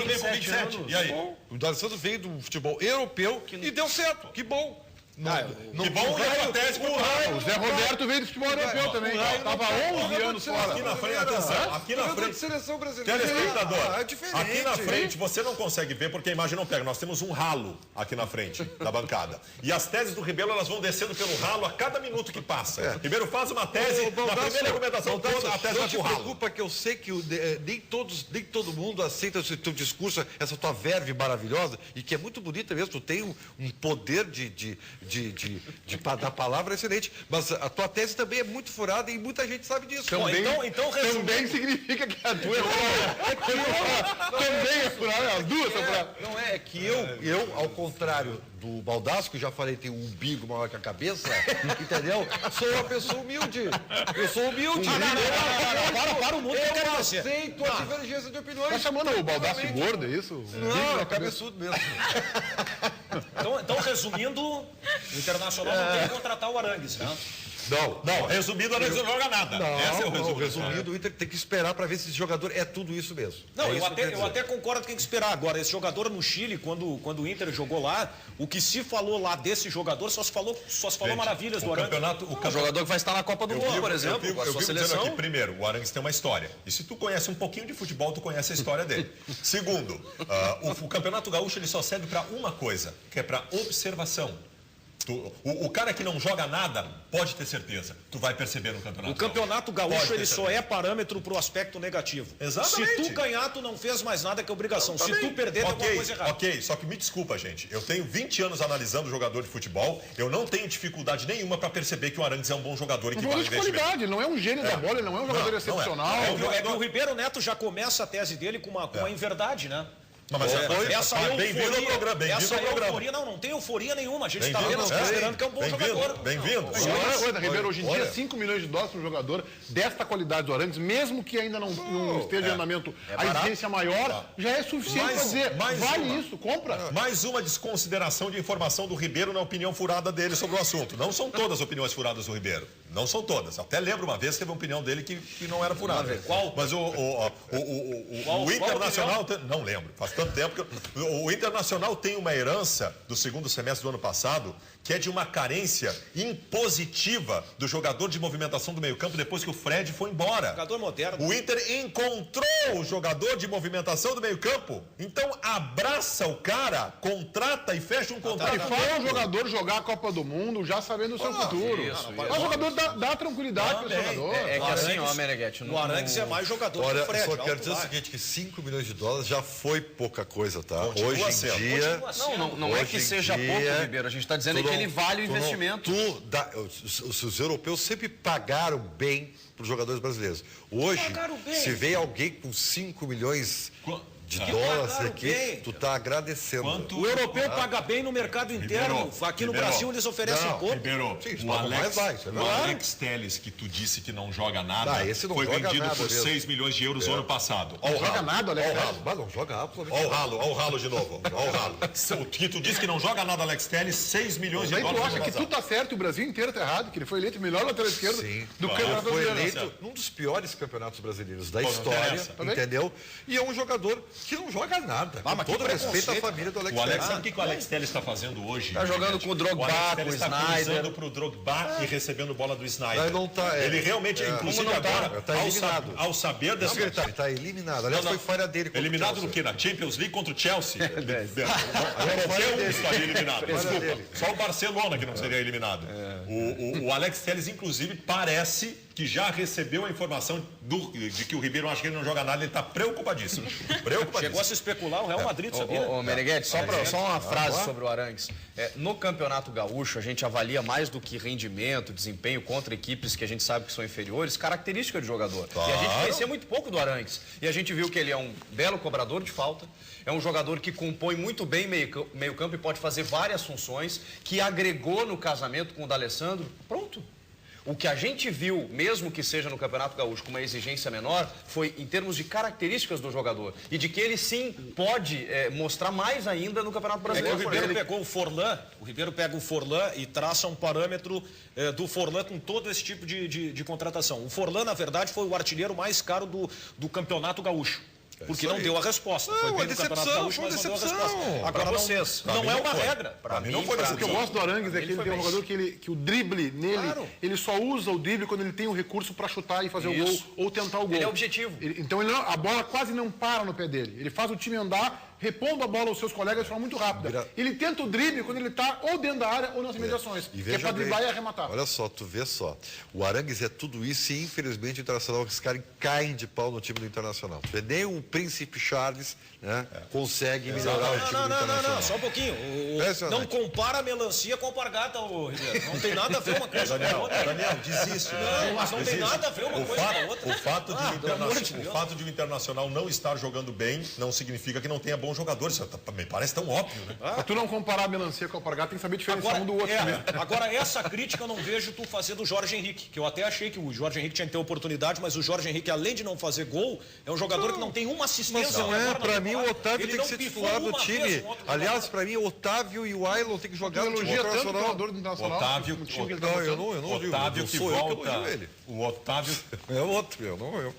veio com 27. E aí? O D'Alessandro veio do futebol europeu e deu certo. Que bom. Que bom e acontece pro raio. O Zé Roberto veio do futebol europeu também. Estava 11 anos fora. Aqui na frente, atenção. Aqui na frente. Seleção brasileira. Telespectador. É diferente. Aqui na frente você não consegue ver porque a imagem não pega. Nós temos um ralo aqui na frente da bancada. E as teses do Ribeiro elas vão descendo pelo ralo a cada minuto que passa. Ribeiro faz uma tese, na primeira recomendação toda, a tese vai pro ralo. Não te preocupa que eu sei que nem todo mundo aceita esse teu discurso, essa tua verve maravilhosa, e que é muito bonita mesmo. Tu tem um poder da palavra excelente, mas a tua tese também é muito furada e muita gente sabe disso. Também significa que a tua também é furada, as duas são furadas. Não é que eu, ao contrário do Baldasco, já falei, tem um umbigo maior que a cabeça, entendeu? Sou uma pessoa humilde. Eu sou humilde. Para o mundo que eu quero você. Eu aceito a divergência de opiniões. Tá chamando o Baldasco gordo, é isso? Não, é cabeçudo mesmo. Então, resumindo, o Internacional não tem que contratar o Arangues, né? Não, resumindo, o Arangues não joga nada. Esse é o resumo. Resumindo, o Inter tem que esperar para ver se esse jogador é tudo isso mesmo. Não, eu até concordo que tem que esperar. Agora, esse jogador no Chile, quando o Inter jogou lá, o que se falou lá desse jogador, só se falou maravilhas do Arangues. O jogador que vai estar na Copa do Mundo, por exemplo, com a sua seleção. Aqui, primeiro, o Arangues tem uma história. E se tu conhece um pouquinho de futebol, tu conhece a história dele. Segundo, o Campeonato Gaúcho ele só serve para uma coisa, que é para observação. O cara que não joga nada, pode ter certeza, tu vai perceber no Campeonato. O Campeonato Gaúcho ele só é parâmetro para o aspecto negativo. Exatamente. Se tu ganhar, tu não fez mais nada que obrigação. Se tu perder, tem alguma coisa errada. Ok, só que me desculpa, gente. Eu tenho 20 anos analisando jogador de futebol, eu não tenho dificuldade nenhuma para perceber que o Arangues é um bom jogador e que vale investimento. Qualidade, não é um gênio da bola, ele não é um jogador excepcional. É que o Ribeiro Neto já começa a tese dele com uma inverdade, né? Bem-vindo ao programa. Euforia, não tem euforia nenhuma. A gente está apenas considerando que é um bom jogador. Bem-vindo. Outra coisa, Ribeiro, hoje em dia, 5 milhões de dólares para um jogador desta qualidade do Arangues, mesmo que ainda não esteja em andamento a exigência maior, já é suficiente para dizer, vale isso, compra. Mais uma desconsideração de informação do Ribeiro na opinião furada dele sobre o assunto. Não são todas as opiniões furadas do Ribeiro. Não são todas. Até lembro uma vez que teve uma opinião dele que não era furada. Qual? Mas o Internacional... Não lembro. Faz tanto tempo que... O Internacional tem uma herança do segundo semestre do ano passado que é de uma carência impositiva do jogador de movimentação do meio-campo depois que o Fred foi embora. Jogador moderno. O Inter encontrou o jogador de movimentação do meio-campo. Então abraça o cara, contrata e fecha um contrato. E faz o jogador jogar a Copa do Mundo já sabendo o seu futuro. Mas o jogador dá tranquilidade para o jogador. É que assim, ó, Meneghetti... O Arangues é mais jogador que o Fred. Só quero dizer o seguinte, que 5 milhões de dólares já foi pouca coisa, tá? Hoje em dia... Não é que seja pouco, Ribeiro. A gente está dizendo que ele vale o investimento. Os europeus sempre pagaram bem para os jogadores brasileiros. Hoje, se vem alguém com 5 milhões de dólares aqui, tu tá agradecendo. O europeu paga bem no mercado interno. Aqui no Brasil eles oferecem pouco. O Alex Telles, que tu disse que não joga nada, esse não foi joga vendido nada por mesmo. 6 milhões de euros no ano passado. Não joga nada, Alex Telles. Mas não joga absolutamente nada. Olha o ralo de novo. Olha o ralo. Que tu disse que não joga nada, Alex Telles, 6 milhões de dólares. Tu acha que tu tá certo e o Brasil inteiro tá errado, que ele foi eleito o melhor lateral esquerdo do campeonato foi brasileiro. eleito num dos piores campeonatos brasileiros da história, entendeu? E é um jogador que não joga nada. Com todo respeito à família do Alex Telles. Sabe o que o Alex Telles está fazendo hoje? Está jogando com o Drogba, com o Snyder. Está cruzando para o Drogba e recebendo bola do Snyder. Não tá, ele realmente, inclusive agora, ao saber dessa... Ele está eliminado. Aliás, foi falha dele. Eliminado no quê? Na Champions League contra o Chelsea? Qualquer um estaria eliminado. Desculpa. Só o Barcelona que não seria eliminado. O Alex Telles, inclusive, parece que já recebeu a informação de que o Ribeiro acha que ele não joga nada, ele está preocupadíssimo. Chegou a se especular o Real Madrid, sabia? Ô, Meneghetti, só uma frase sobre o Arangues. No Campeonato Gaúcho, a gente avalia mais do que rendimento, desempenho contra equipes que a gente sabe que são inferiores, característica de jogador. E a gente conhecia muito pouco do Arangues. E a gente viu que ele é um belo cobrador de falta, é um jogador que compõe muito bem meio campo e pode fazer várias funções, que agregou no casamento com o D'Alessandro. Pronto. O que a gente viu, mesmo que seja no Campeonato Gaúcho com uma exigência menor, foi em termos de características do jogador. E de que ele sim pode mostrar mais ainda no Campeonato Brasileiro. O Ribeiro pegou o Forlan, pega o Forlan e traça um parâmetro do Forlan com todo esse tipo de contratação. O Forlan, na verdade, foi o artilheiro mais caro do Campeonato Gaúcho. Porque não deu a resposta. Foi bem no Campeonato Gaúcho, mas não deu a resposta. Agora vocês, não é uma regra. Para mim não foi. O que eu gosto do Arangues é que ele tem um jogador que o drible nele, ele só usa o drible quando ele tem o recurso para chutar e fazer o gol ou tentar o gol. Ele é objetivo. Então a bola quase não para no pé dele. Ele faz o time andar, repondo a bola aos seus colegas de forma muito rápida. Ele tenta o drible quando ele está ou dentro da área ou nas imediações. Que é para driblar e arrematar. Olha só, tu vê só. O Arangues é tudo isso e infelizmente o Internacional, esses caras caem de pau no time do Internacional. Tu vê, nem o Príncipe Charles consegue melhorar o time do Internacional. Não, só um pouquinho. Não compara a melancia com a alpargata, Ribeiro. Não tem nada a ver uma coisa com a outra. Daniel, desiste. Não, mas não tem nada a ver uma coisa com a outra. O fato de o Internacional não estar jogando bem não significa que não tenha bons jogadores. Isso me parece tão óbvio, né? Pra tu não comparar a melancia com a alpargata, tem que saber diferenciar um do outro também. Agora, essa crítica eu não vejo tu fazer do Jorge Henrique, que eu até achei que o Jorge Henrique tinha que ter oportunidade, mas o Jorge Henrique, além de não fazer gol, é um jogador que não tem uma assistência. Pra mim, o Otávio tem que ser titular do time. Aliás, pra mim, o Otávio e o Ailon tem que jogar no time internacional. Otávio que volta. O Otávio é outro,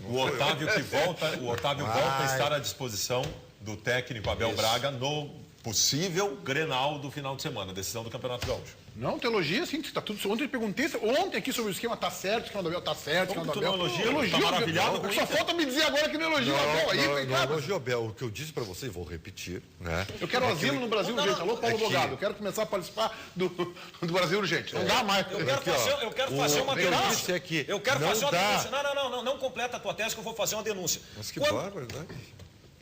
o Otávio que volta, volta a estar à disposição do técnico Abel Braga no possível Grenal do final de semana, decisão do Campeonato Gaúcho. Não, tu elogia sim, tá tudo. Ontem eu perguntei aqui sobre o esquema, tá certo, o esquema do Abel tá certo, o esquema do Abel. Elogio, tá maravilhado com só falta me dizer agora que não elogia o Abel aí, não elogio o Abel. O que eu disse pra vocês, vou repetir, né? Eu quero asilo no Brasil urgente. Alô, Paulo Bogado, eu quero começar a participar do Brasil urgente. Não dá mais. Eu quero fazer uma denúncia. Eu quero fazer uma denúncia. Não completa a tua tese que eu vou fazer uma denúncia. Mas que bárbaro, né?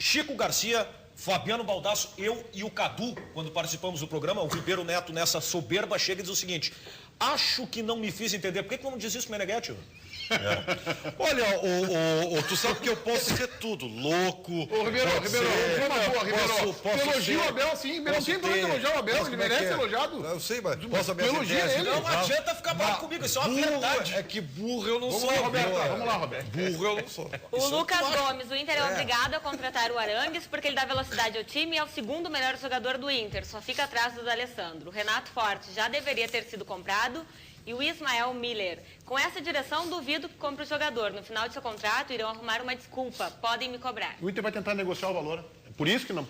Chico Garcia, Fabiano Baldasso, eu e o Cadu, quando participamos do programa, o Ribeiro Neto, nessa soberba, chega e diz o seguinte: acho que não me fiz entender. Por que não diz isso, Meneghetti? Olha, tu sabe que eu posso ser tudo, louco. Ribeiro, elogio o Abel, sim. Não tem problema elogiar o Abel, ele merece ser elogiado. Eu sei, mas posso elogiar ele. Não adianta ficar bravo comigo, isso é uma verdade. É que burro eu não sou. Vamos lá, Roberto. Burro eu não sou. O Lucas Gomes, o Inter é obrigado a contratar o Arangues porque ele dá velocidade ao time e é o segundo melhor jogador do Inter, só fica atrás do D'Alessandro. O Renato Forte já deveria ter sido comprado e o Ismael Miller. Com essa direção, duvido que compre o jogador. No final de seu contrato, irão arrumar uma desculpa. Podem me cobrar. O Inter vai tentar negociar o valor. Por isso que não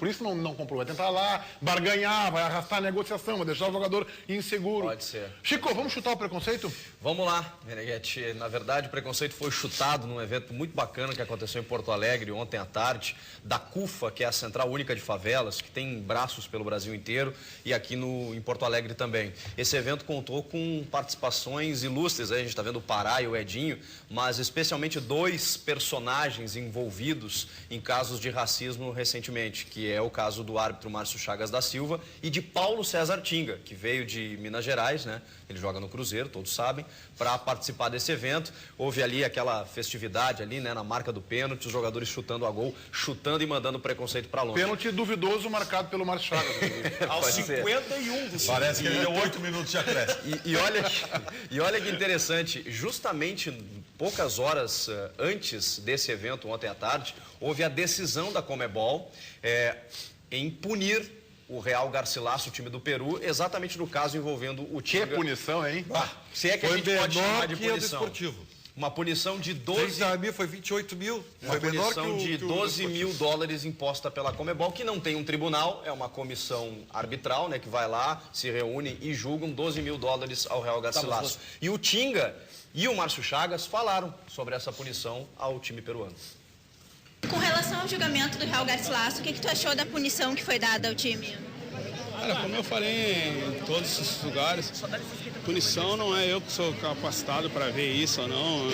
comprou. Vai tentar lá barganhar, vai arrastar a negociação, vai deixar o jogador inseguro. Pode ser. Chico, vamos chutar o preconceito? Vamos lá, Meneghetti. Na verdade, o preconceito foi chutado num evento muito bacana que aconteceu em Porto Alegre ontem à tarde, da CUFA, que é a Central Única de Favelas, que tem braços pelo Brasil inteiro, e aqui em Porto Alegre também. Esse evento contou com participações ilustres, a gente está vendo o Pará e o Edinho, mas especialmente 2 personagens envolvidos em casos de racismo recentemente, que é o caso do árbitro Márcio Chagas da Silva e de Paulo César Tinga, que veio de Minas Gerais, né? Ele joga no Cruzeiro, todos sabem, para participar desse evento. Houve ali aquela festividade ali, né, na marca do pênalti, os jogadores chutando a gol, chutando e mandando preconceito para longe. Pênalti duvidoso marcado pelo Márcio Chagas. Aos 51 do segundo. Parece que ele deu 8 minutos de acréscimo. E olha que interessante, justamente poucas horas antes desse evento, ontem à tarde, houve a decisão da Conmebol em punir o Real Garcilaso, o time do Peru, exatamente no caso envolvendo o Tinga. Que punição, hein? Se é que a gente pode chamar de punição. Uma punição de 30 mil, foi 28 mil. Uma punição de 12 mil dólares imposta pela Conmebol, que não tem um tribunal, é uma comissão arbitral, né, que vai lá, se reúne e julgam 12 mil dólares ao Real Garcilaso. E o Tinga e o Márcio Chagas falaram sobre essa punição ao time peruano. Com relação ao julgamento do Real Garcilaso, o que tu achou da punição que foi dada ao time? Olha, como eu falei em todos esses lugares, punição não é eu que sou capacitado para ver isso ou não.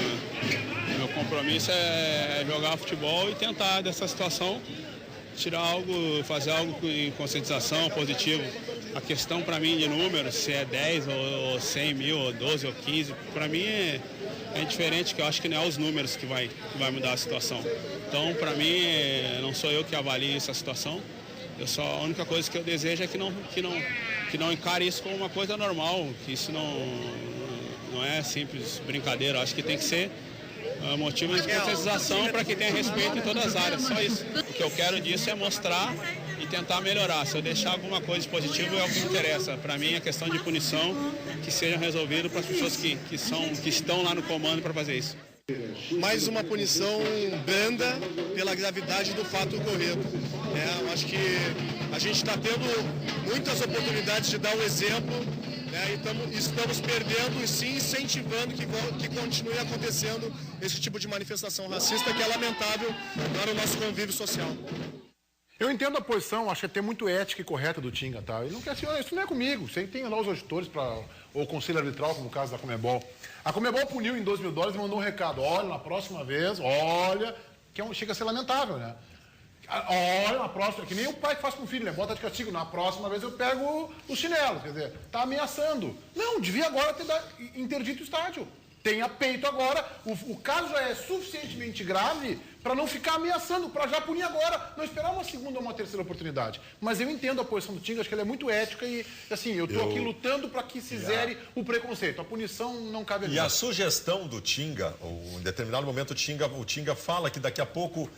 Meu compromisso é jogar futebol e tentar dessa situação tirar algo, fazer algo em conscientização positivo. A questão para mim de números, se é 10 ou 100 mil, ou 12 ou 15, para mim é diferente, que eu acho que não é os números que vai mudar a situação. Então, para mim, não sou eu que avalio essa situação. A única coisa que eu desejo é que não encare isso como uma coisa normal, que isso não é simples brincadeira. Eu acho que tem que ser motivo de conscientização para que tenha respeito em todas as áreas, só isso. O que eu quero disso é mostrar e tentar melhorar. Se eu deixar alguma coisa de positivo é o que me interessa. Para mim, a questão de punição que seja resolvida para as pessoas que estão lá no comando para fazer isso. Mais uma punição branda pela gravidade do fato ocorrido. Eu acho que a gente está tendo muitas oportunidades de dar um exemplo, e estamos perdendo e sim incentivando que continue acontecendo esse tipo de manifestação racista que é lamentável para o nosso convívio social. Eu entendo a posição, acho até muito ética e correta do Tinga, tá? Ele não quer assim, isso não é comigo, você tem lá os auditores ou o conselho arbitral, como o caso da Conmebol. A Conmebol puniu em 12 mil dólares e mandou um recado, olha, na próxima vez, que chega a ser lamentável, né? Olha, na próxima, que nem o pai que faz com o filho, né? Bota de castigo, na próxima vez eu pego o chinelo, quer dizer, tá ameaçando. Não, devia agora ter interdito o estádio. Tenha peito agora, o caso já é suficientemente grave para não ficar ameaçando, para já punir agora, não esperar uma segunda ou uma terceira oportunidade. Mas eu entendo a posição do Tinga, acho que ela é muito ética e, assim, eu estou aqui lutando para que se zere o preconceito. A punição não cabe a E a sugestão do Tinga, em determinado momento o Tinga fala que daqui a pouco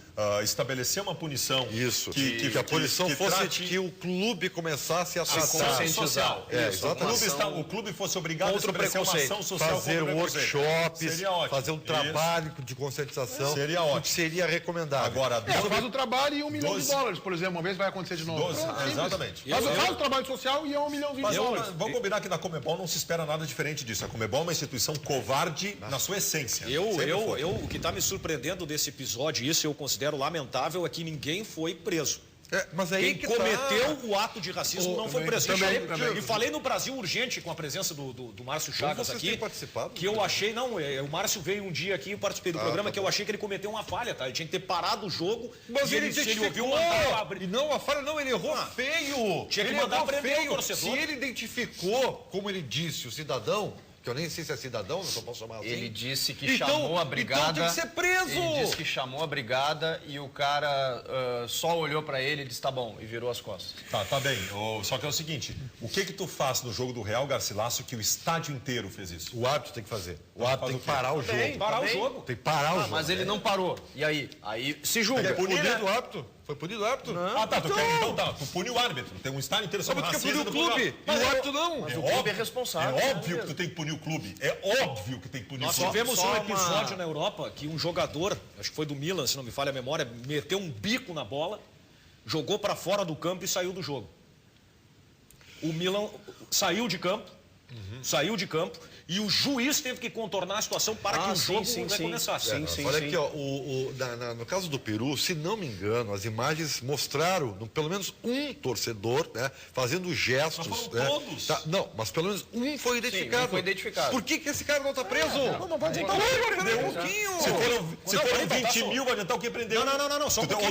estabelecer uma punição. Isso, que a punição fosse que o clube começasse a tratar. Social. O clube fosse obrigado a estabelecer uma ação social fazer workshops, fazer um trabalho de conscientização. Seria ótimo. Seria recomendável. Agora, faz o trabalho e $1 milhão, por exemplo, uma vez vai acontecer de novo. Exatamente. Faz o trabalho social e é $1 milhão. Vamos combinar que na Conmebol não se espera nada diferente disso. A Conmebol é uma instituição covarde na sua essência. O que está me surpreendendo desse episódio, isso eu considero lamentável, é que ninguém foi preso. Mas aí quem cometeu o ato de racismo não foi preso. E falei no Brasil Urgente, com a presença do Márcio Chagas aqui, que eu achei, o Márcio veio um dia aqui, eu participei do programa, que eu achei que ele cometeu uma falha, tá? Ele tinha que ter parado o jogo. Mas ele identificou! E não, a falha não, ele errou feio! Tinha que mandar prender o torcedor. Se ele identificou, como ele disse, o cidadão, que eu nem sei se é cidadão, não posso chamar assim. Ele disse que chamou a brigada. Então tem que ser preso! Ele disse que chamou a brigada e o cara só olhou pra ele e disse, tá bom, e virou as costas. Tá bem. Só que é o seguinte, o que tu faz no jogo do Real Garcilaso que o estádio inteiro fez isso? O árbitro tem que fazer. O árbitro tem que parar o jogo. Parar o jogo. Tem que parar o jogo. Mas ele não parou. E aí? Aí se julga. Ele é punido o árbitro? Foi punido o árbitro? Não. Tu pune o árbitro. Tem um estádio inteiro sobre racismo. Mas tu puniu o clube e o árbitro não. Mas o clube é responsável. É óbvio que tu tem que punir o clube. É óbvio que tem que punir o clube. Nós tivemos um episódio na Europa que um jogador, acho que foi do Milan, se não me falha a memória, meteu um bico na bola, jogou para fora do campo e saiu do jogo. O Milan saiu de campo, e o juiz teve que contornar a situação para que o jogo recomeçasse. Olha aqui, ó, no caso do Peru, se não me engano, as imagens mostraram pelo menos um torcedor, né, fazendo gestos. Mas foram todos. Não, mas pelo menos um foi identificado. Sim, foi identificado. Por que esse cara não está preso? Não vai adiantar um pouquinho. Se foram 20 mil, vai adiantar o que prendeu. Não. Só Dá um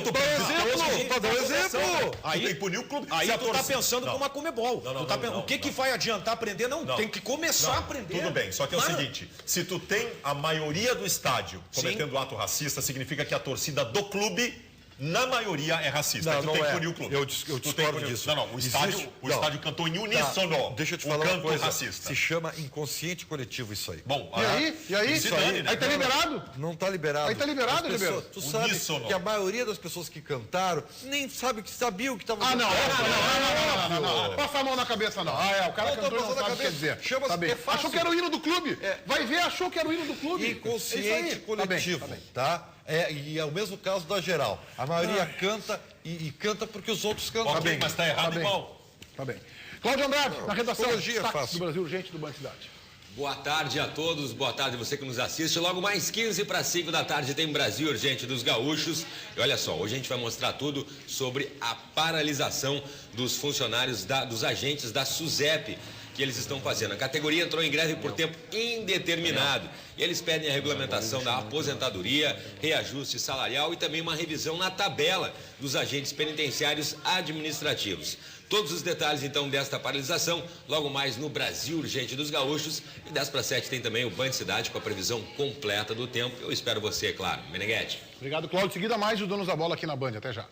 exemplo. Aí tem que punir o clube. Aí tu tá pensando como a Comebol. O que vai adiantar prender? Não, tem que começar a prender. Tudo bem, só que é o seguinte, se tu tem a maioria do estádio cometendo ato racista, significa que a torcida do clube, na maioria, é racista. Não, tu não tem que é. punir o clube. Eu discordo disso. Não, o estádio cantou em uníssono. Deixa eu te falar uma coisa. Racista. Se chama inconsciente coletivo isso aí. Bom, E aí? Isso aí, Aí tá liberado? Não tá liberado. Aí tá liberado, Ribeiro? Tu sabe que a maioria das pessoas que cantaram nem sabe que sabiam o que estavam cantando. Não. Passa a mão na cabeça, não. O cara cantou e não sabe o que quer dizer. Achou que era o hino do clube. Vai ver, achou que era o hino do clube. Inconsciente coletivo, tá? E é o mesmo caso da geral. A maioria canta e canta porque os outros cantam. Tá bem, mas tá errado igual. Tá bem. Cláudio Andrade, na redação do Brasil Urgente do Band Cidade. Boa tarde a todos, boa tarde você que nos assiste. Logo mais 15 para 5 da tarde tem Brasil Urgente dos Gaúchos. E olha só, hoje a gente vai mostrar tudo sobre a paralisação dos funcionários, dos agentes da SUSEP, que eles estão fazendo. A categoria entrou em greve por tempo indeterminado. E eles pedem a regulamentação da aposentadoria, reajuste salarial e também uma revisão na tabela dos agentes penitenciários administrativos. Todos os detalhes, então, desta paralisação, logo mais no Brasil Urgente dos Gaúchos. E 10 para 7 tem também o Band Cidade com a previsão completa do tempo. Eu espero você, claro. Meneghetti. Obrigado, Cláudio. Em seguida, mais o Donos da Bola aqui na Band. Até já.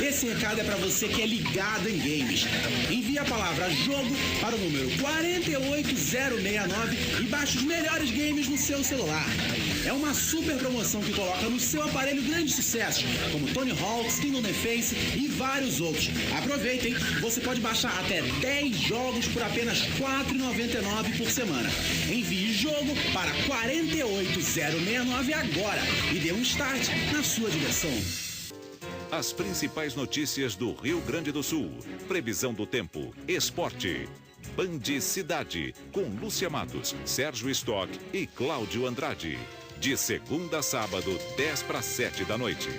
Esse recado é para você que é ligado em games. Envie a palavra jogo para o número 48069 e baixe os melhores games no seu celular. É uma super promoção que coloca no seu aparelho grandes sucessos, como Tony Hawk's, Kingdom Defiance e vários outros. Aproveitem, você pode baixar até 10 jogos por apenas R$ 4,99 por semana. Envie jogo para 48069 agora e dê um start na sua diversão. As principais notícias do Rio Grande do Sul. Previsão do tempo, esporte. Band Cidade, com Lúcia Matos, Sérgio Stock e Cláudio Andrade. De segunda a sábado, 10 para 7 da noite.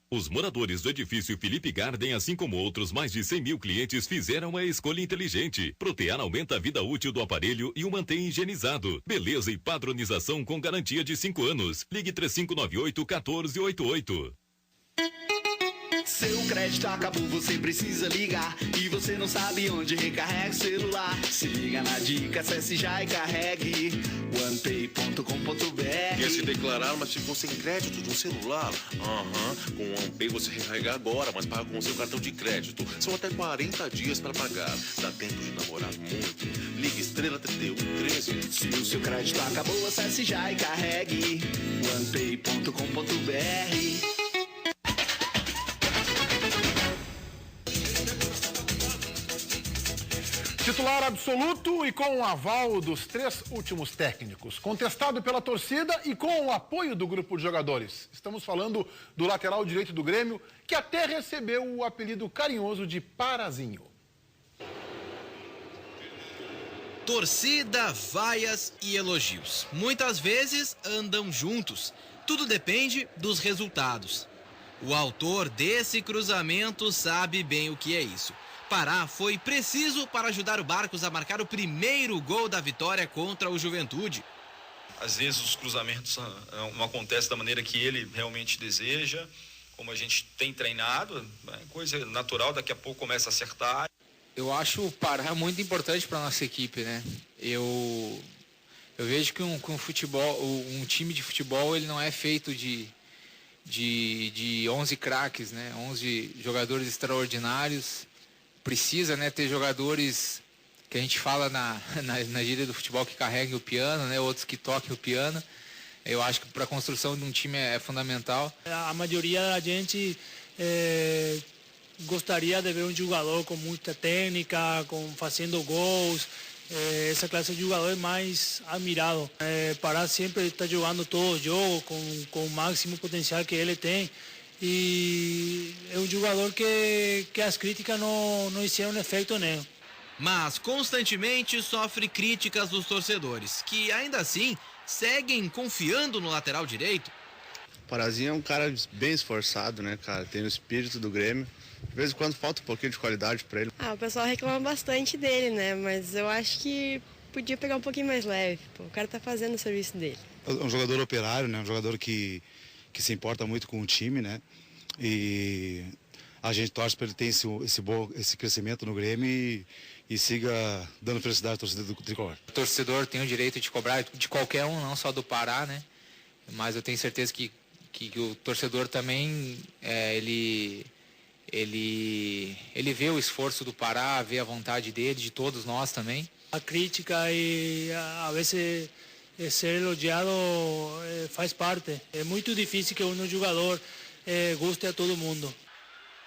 Os moradores do edifício Felipe Garden, assim como outros mais de 100 mil clientes, fizeram a escolha inteligente. Protean aumenta a vida útil do aparelho e o mantém higienizado. Beleza e padronização com garantia de 5 anos. Ligue 3598-1488. Seu crédito acabou, você precisa ligar e você não sabe onde recarrega o celular. Se liga na dica, acesse já e carregue onepay.com.br. Quer se declarar, mas ficou sem crédito no celular? Com o OnePay você recarrega agora, mas paga com o seu cartão de crédito. São até 40 dias para pagar. Dá tempo de namorar muito. Ligue estrela 3113. Se o seu crédito acabou, acesse já e carregue onepay.com.br. Titular absoluto e com o aval dos 3 últimos técnicos. Contestado pela torcida e com o apoio do grupo de jogadores. Estamos falando do lateral direito do Grêmio, que até recebeu o apelido carinhoso de Parazinho. Torcida, vaias e elogios. Muitas vezes andam juntos. Tudo depende dos resultados. O autor desse cruzamento sabe bem o que é isso. Pará foi preciso para ajudar o Barcos a marcar o primeiro gol da vitória contra o Juventude. Às vezes os cruzamentos não acontecem da maneira que ele realmente deseja, como a gente tem treinado, é coisa natural, daqui a pouco começa a acertar. Eu acho o Pará muito importante para a nossa equipe, né? Eu vejo que um time de futebol ele não é feito de 11 craques, né? 11 jogadores extraordinários. Precisa, né, ter jogadores que a gente fala na gíria do futebol, que carreguem o piano, né? Outros que toquem o piano. Eu acho que para a construção de um time é fundamental. A maioria da gente gostaria de ver um jogador com muita técnica, fazendo gols. Essa classe de jogador é mais admirado. Pará sempre está jogando todo o jogo com o máximo potencial que ele tem. E é um jogador que as críticas não hicieron efeito nele. Mas constantemente sofre críticas dos torcedores, que ainda assim seguem confiando no lateral direito. O Parazinho é um cara bem esforçado, né, cara? Tem o espírito do Grêmio. De vez em quando falta um pouquinho de qualidade para ele. O pessoal reclama bastante dele, né? Mas eu acho que podia pegar um pouquinho mais leve. Pô, o cara tá fazendo o serviço dele. É um jogador operário, né? Um jogador que se importa muito com o time, né? E a gente torce para ele ter esse crescimento no Grêmio e siga dando felicidade à torcida do Tricolor. O torcedor tem o direito de cobrar de qualquer um, não só do Pará, né? Mas eu tenho certeza que o torcedor também, ele vê o esforço do Pará, vê a vontade dele, de todos nós também. A crítica e a vezes ser elogiado faz parte. É muito difícil que um jogador goste a todo mundo.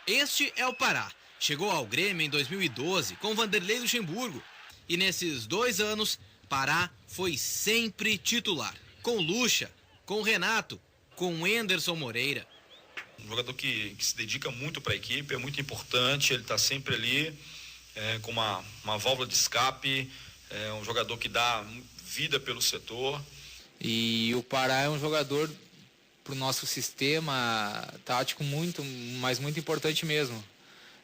Este é o Pará. Chegou ao Grêmio em 2012 com Vanderlei Luxemburgo. E nesses 2 anos, Pará foi sempre titular. Com Lucha, com Renato, com Enderson Moreira. Um jogador que se dedica muito para a equipe, é muito importante, ele está sempre ali com uma válvula de escape, é um jogador que dá vida pelo setor. E o Pará é um jogador para o nosso sistema tático muito importante mesmo.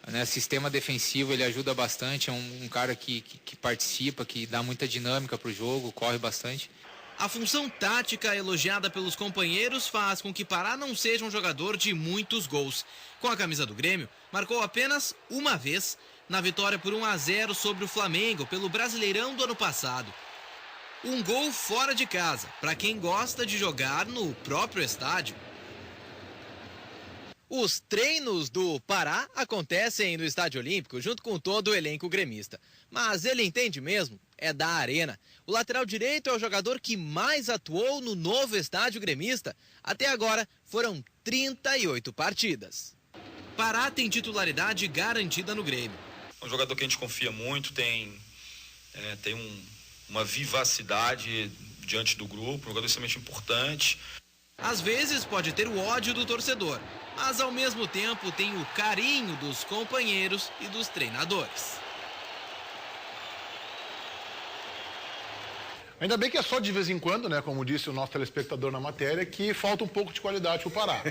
Né? Sistema defensivo, ele ajuda bastante, é um cara que participa, que dá muita dinâmica para o jogo, corre bastante. A função tática elogiada pelos companheiros faz com que Pará não seja um jogador de muitos gols. Com a camisa do Grêmio, marcou apenas uma vez na vitória por 1-0 sobre o Flamengo pelo Brasileirão do ano passado. Um gol fora de casa, para quem gosta de jogar no próprio estádio. Os treinos do Pará acontecem no Estádio Olímpico, junto com todo o elenco gremista. Mas ele entende mesmo, é da arena. O lateral direito é o jogador que mais atuou no novo estádio gremista. Até agora foram 38 partidas. Pará tem titularidade garantida no Grêmio. É um jogador que a gente confia muito, tem uma vivacidade diante do grupo, um jogador extremamente importante. Às vezes pode ter o ódio do torcedor, mas ao mesmo tempo tem o carinho dos companheiros e dos treinadores. Ainda bem que é só de vez em quando, né, como disse o nosso telespectador na matéria, que falta um pouco de qualidade para o Pará.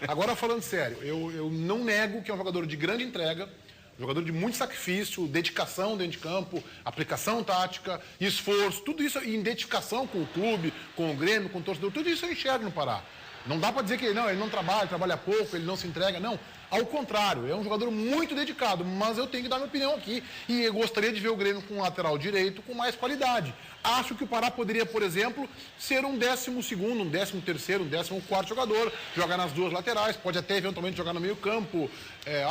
Agora, falando sério, eu não nego que é um jogador de grande entrega, jogador de muito sacrifício, dedicação dentro de campo, aplicação tática, esforço, tudo isso, identificação com o clube, com o Grêmio, com o torcedor, tudo isso eu enxergo no Pará. Não dá para dizer que ele não trabalha pouco, ele não se entrega, não. Ao contrário, é um jogador muito dedicado, mas eu tenho que dar minha opinião aqui. E eu gostaria de ver o Grêmio com um lateral direito com mais qualidade. Acho que o Pará poderia, por exemplo, ser um 12º, um 13º, um 14º jogador, jogar nas duas laterais, pode até eventualmente jogar no meio campo.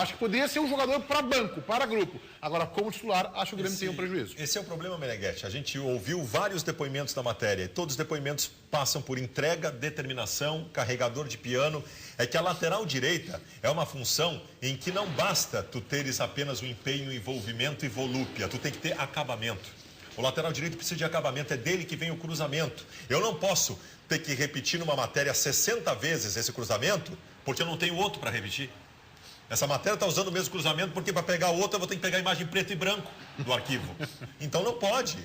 Acho que poderia ser um jogador para banco, para grupo. Agora, como titular, acho que o Grêmio tem um prejuízo. Esse é o problema, Meneghetti. A gente ouviu vários depoimentos da matéria e todos os depoimentos passam por entrega, determinação, carregador de piano. É que a lateral direita é uma função em que não basta tu teres apenas o empenho, envolvimento e volúpia. Tu tem que ter acabamento. O lateral direito precisa de acabamento, é dele que vem o cruzamento. Eu não posso ter que repetir numa matéria 60 vezes esse cruzamento, porque eu não tenho outro para repetir. Essa matéria está usando o mesmo cruzamento, porque para pegar outra eu vou ter que pegar a imagem preto e branco do arquivo. Então não pode.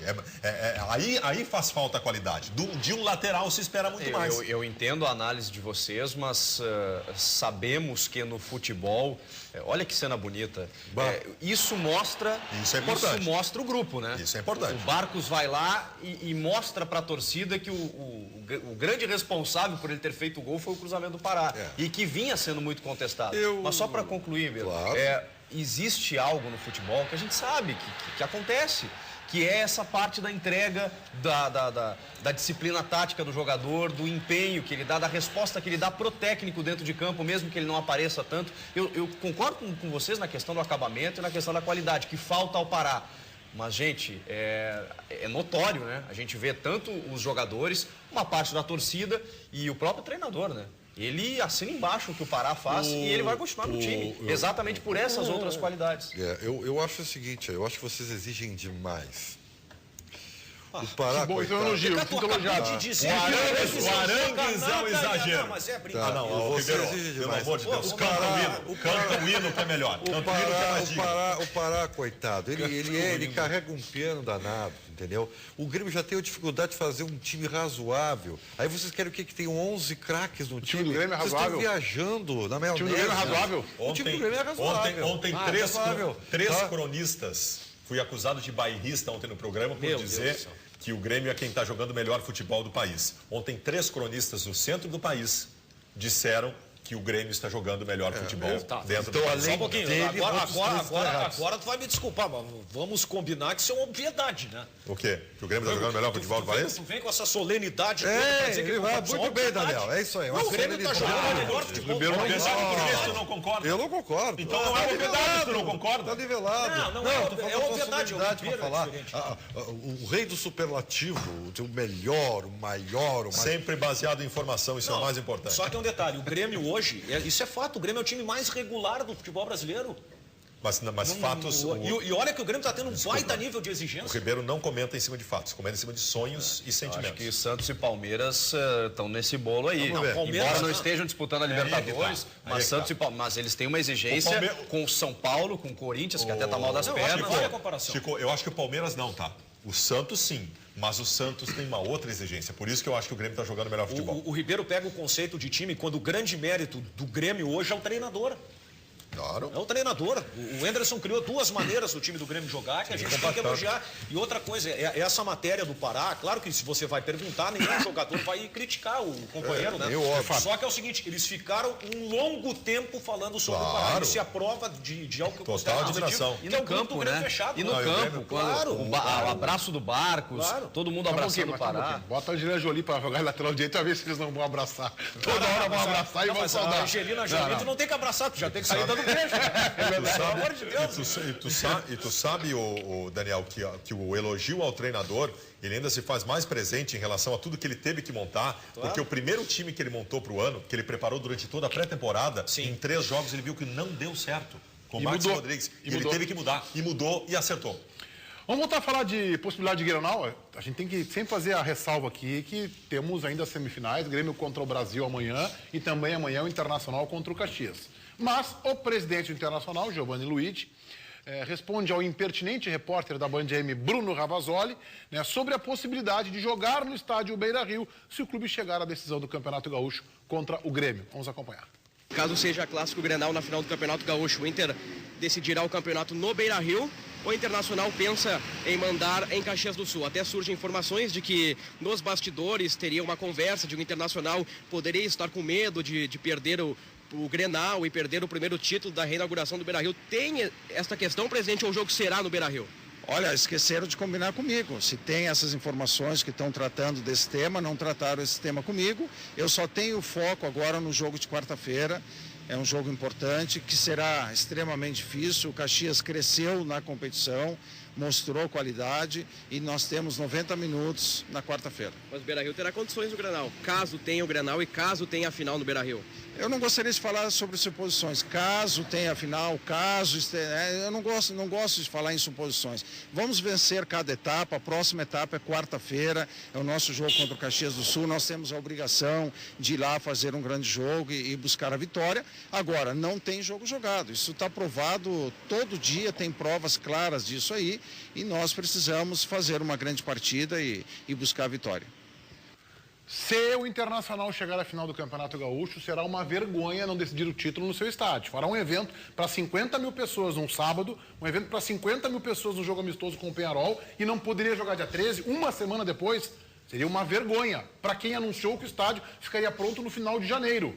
Aí faz falta a qualidade. De um lateral se espera muito mais. Eu entendo a análise de vocês, mas sabemos que no futebol, olha que cena bonita. Isso mostra. Isso é importante. Isso mostra o grupo, né? Isso é importante. O Barcos vai lá e mostra para a torcida que o grande responsável por ele ter feito o gol foi o cruzamento do Pará. E que vinha sendo muito contestado. Mas só para concluir, Belo, claro. Existe algo no futebol que a gente sabe que acontece, que é essa parte da entrega, da disciplina tática do jogador, do empenho que ele dá, da resposta que ele dá pro técnico dentro de campo, mesmo que ele não apareça tanto. Eu concordo com vocês na questão do acabamento e na questão da qualidade, que falta ao Pará. Mas, gente, é notório, né? A gente vê tanto os jogadores, uma parte da torcida e o próprio treinador, né? Ele assina embaixo o que o Pará faz e ele vai continuar no time, exatamente por essas outras qualidades. Eu acho o seguinte, eu acho que vocês exigem demais. O Pará, bom, então elogio, sinto elogiado. O Arangues é um exagero. Não, mas é brincadeira. Pelo amor de Deus, canta o hino que é melhor. O Pará, coitado, ele carrega um piano danado, entendeu? O Grêmio já tem a dificuldade de fazer um time razoável. Aí vocês querem o quê? Que tem 11 craques no time? O time do Grêmio é razoável. Vocês estão viajando na maionese. O time do Grêmio é razoável. O time do Grêmio é razoável. Ontem três cronistas, fui acusado de bairrista ontem no programa por dizer que o Grêmio é quem está jogando o melhor futebol do país. Ontem 3 cronistas do centro do país disseram que o Grêmio está jogando o melhor futebol dentro do país. Só um pouquinho, agora tu vai me desculpar, mas vamos combinar que isso é uma obviedade, né? O quê? Que o Grêmio está jogando o melhor futebol do país? Tu vem com essa solenidade toda pra dizer que ele vai muito bem, Daniel, é isso aí. O Grêmio está jogando o melhor futebol do país. Tu não concorda? Eu não concordo. Então não é obviedade, tu não concorda? Está nivelado. Não, é obviedade. Para falar. O rei do superlativo, o melhor, o maior, sempre baseado em informação, isso é o mais importante. Só que um detalhe, o Grêmio hoje, isso é fato, o Grêmio é o time mais regular do futebol brasileiro. Mas fatos... E olha que o Grêmio está tendo um baita nível de exigência. O Ribeiro não comenta em cima de fatos, comenta em cima de sonhos e sentimentos. Acho que Santos e Palmeiras estão nesse bolo aí. Embora não estejam disputando a Libertadores, mas Santos e Palmeiras, mas eles têm uma exigência com o São Paulo, com o Corinthians, que até está mal das pernas. Olha a comparação. Chico, eu acho que o Palmeiras não, tá? O Santos sim, mas o Santos tem uma outra exigência. Por isso que eu acho que o Grêmio está jogando melhor futebol. O Ribeiro pega o conceito de time quando o grande mérito do Grêmio hoje é o treinador. Claro. É o treinador. O Anderson criou 2 maneiras do time do Grêmio jogar que a gente tem que elogiar. E outra coisa, essa matéria do Pará, claro que se você vai perguntar, nenhum jogador vai criticar o companheiro, né? Só que é o seguinte, eles ficaram um longo tempo falando sobre o Pará. Isso é a prova de algo que eu considero admiração. E no campo, né? Fechado, e no campo, claro. O abraço do Barcos, todo mundo abraçando o Pará. Bota a Angelina Jolie para jogar lateral direito, pra ver se eles não vão abraçar. Toda hora vão abraçar e vão saudar. A Angelina Jolie, tu não tem que abraçar, tu já tem que sair dando beijo. Pelo amor de Deus. E tu sabe, Daniel, que o elogio ao treinador, ele ainda se faz mais presente em relação a tudo que ele teve que montar, porque o primeiro time que ele montou para o ano, que ele preparou durante toda a pré-temporada, em 3 jogos ele viu que não deu certo com o Marcos Rodrigues. E ele teve que mudar, e mudou e acertou. Vamos voltar a falar de possibilidade de Grenal. A gente tem que sempre fazer a ressalva aqui que temos ainda as semifinais, Grêmio contra o Brasil amanhã e também amanhã o Internacional contra o Caxias. Mas o presidente do Internacional, Giovanni Luigi, responde ao impertinente repórter da Band M, Bruno Ravazoli, sobre a possibilidade de jogar no estádio Beira-Rio se o clube chegar à decisão do Campeonato Gaúcho contra o Grêmio. Vamos acompanhar. Caso seja clássico Grenal na final do Campeonato Gaúcho, o Inter decidirá o campeonato no Beira-Rio. O Internacional pensa em mandar em Caxias do Sul. Até surgem informações de que nos bastidores teria uma conversa de que o Internacional poderia estar com medo de perder o Grenal e perder o primeiro título da reinauguração do Beira-Rio. Tem esta questão, presidente, ou o jogo será no Beira-Rio? Olha, esqueceram de combinar comigo. Se tem essas informações que estão tratando desse tema, não trataram esse tema comigo. Eu só tenho foco agora no jogo de quarta-feira. É um jogo importante, que será extremamente difícil. O Caxias cresceu na competição, mostrou qualidade e nós temos 90 minutos na quarta-feira. Mas o Beira-Rio terá condições no Grenal, caso tenha o Grenal e caso tenha a final no Beira-Rio. Eu não gostaria de falar sobre suposições. Caso tenha a final, eu não gosto de falar em suposições. Vamos vencer cada etapa. A próxima etapa é quarta-feira, é o nosso jogo contra o Caxias do Sul. Nós temos a obrigação de ir lá fazer um grande jogo e buscar a vitória. Agora, não tem jogo jogado. Isso está provado todo dia, tem provas claras disso aí. E nós precisamos fazer uma grande partida e buscar a vitória. Se o Internacional chegar à final do Campeonato Gaúcho, será uma vergonha não decidir o título no seu estádio. Fará um evento para 50 mil pessoas num sábado, um evento para 50 mil pessoas no jogo amistoso com o Peñarol e não poderia jogar dia 13, uma semana depois. Seria uma vergonha para quem anunciou que o estádio ficaria pronto no final de janeiro.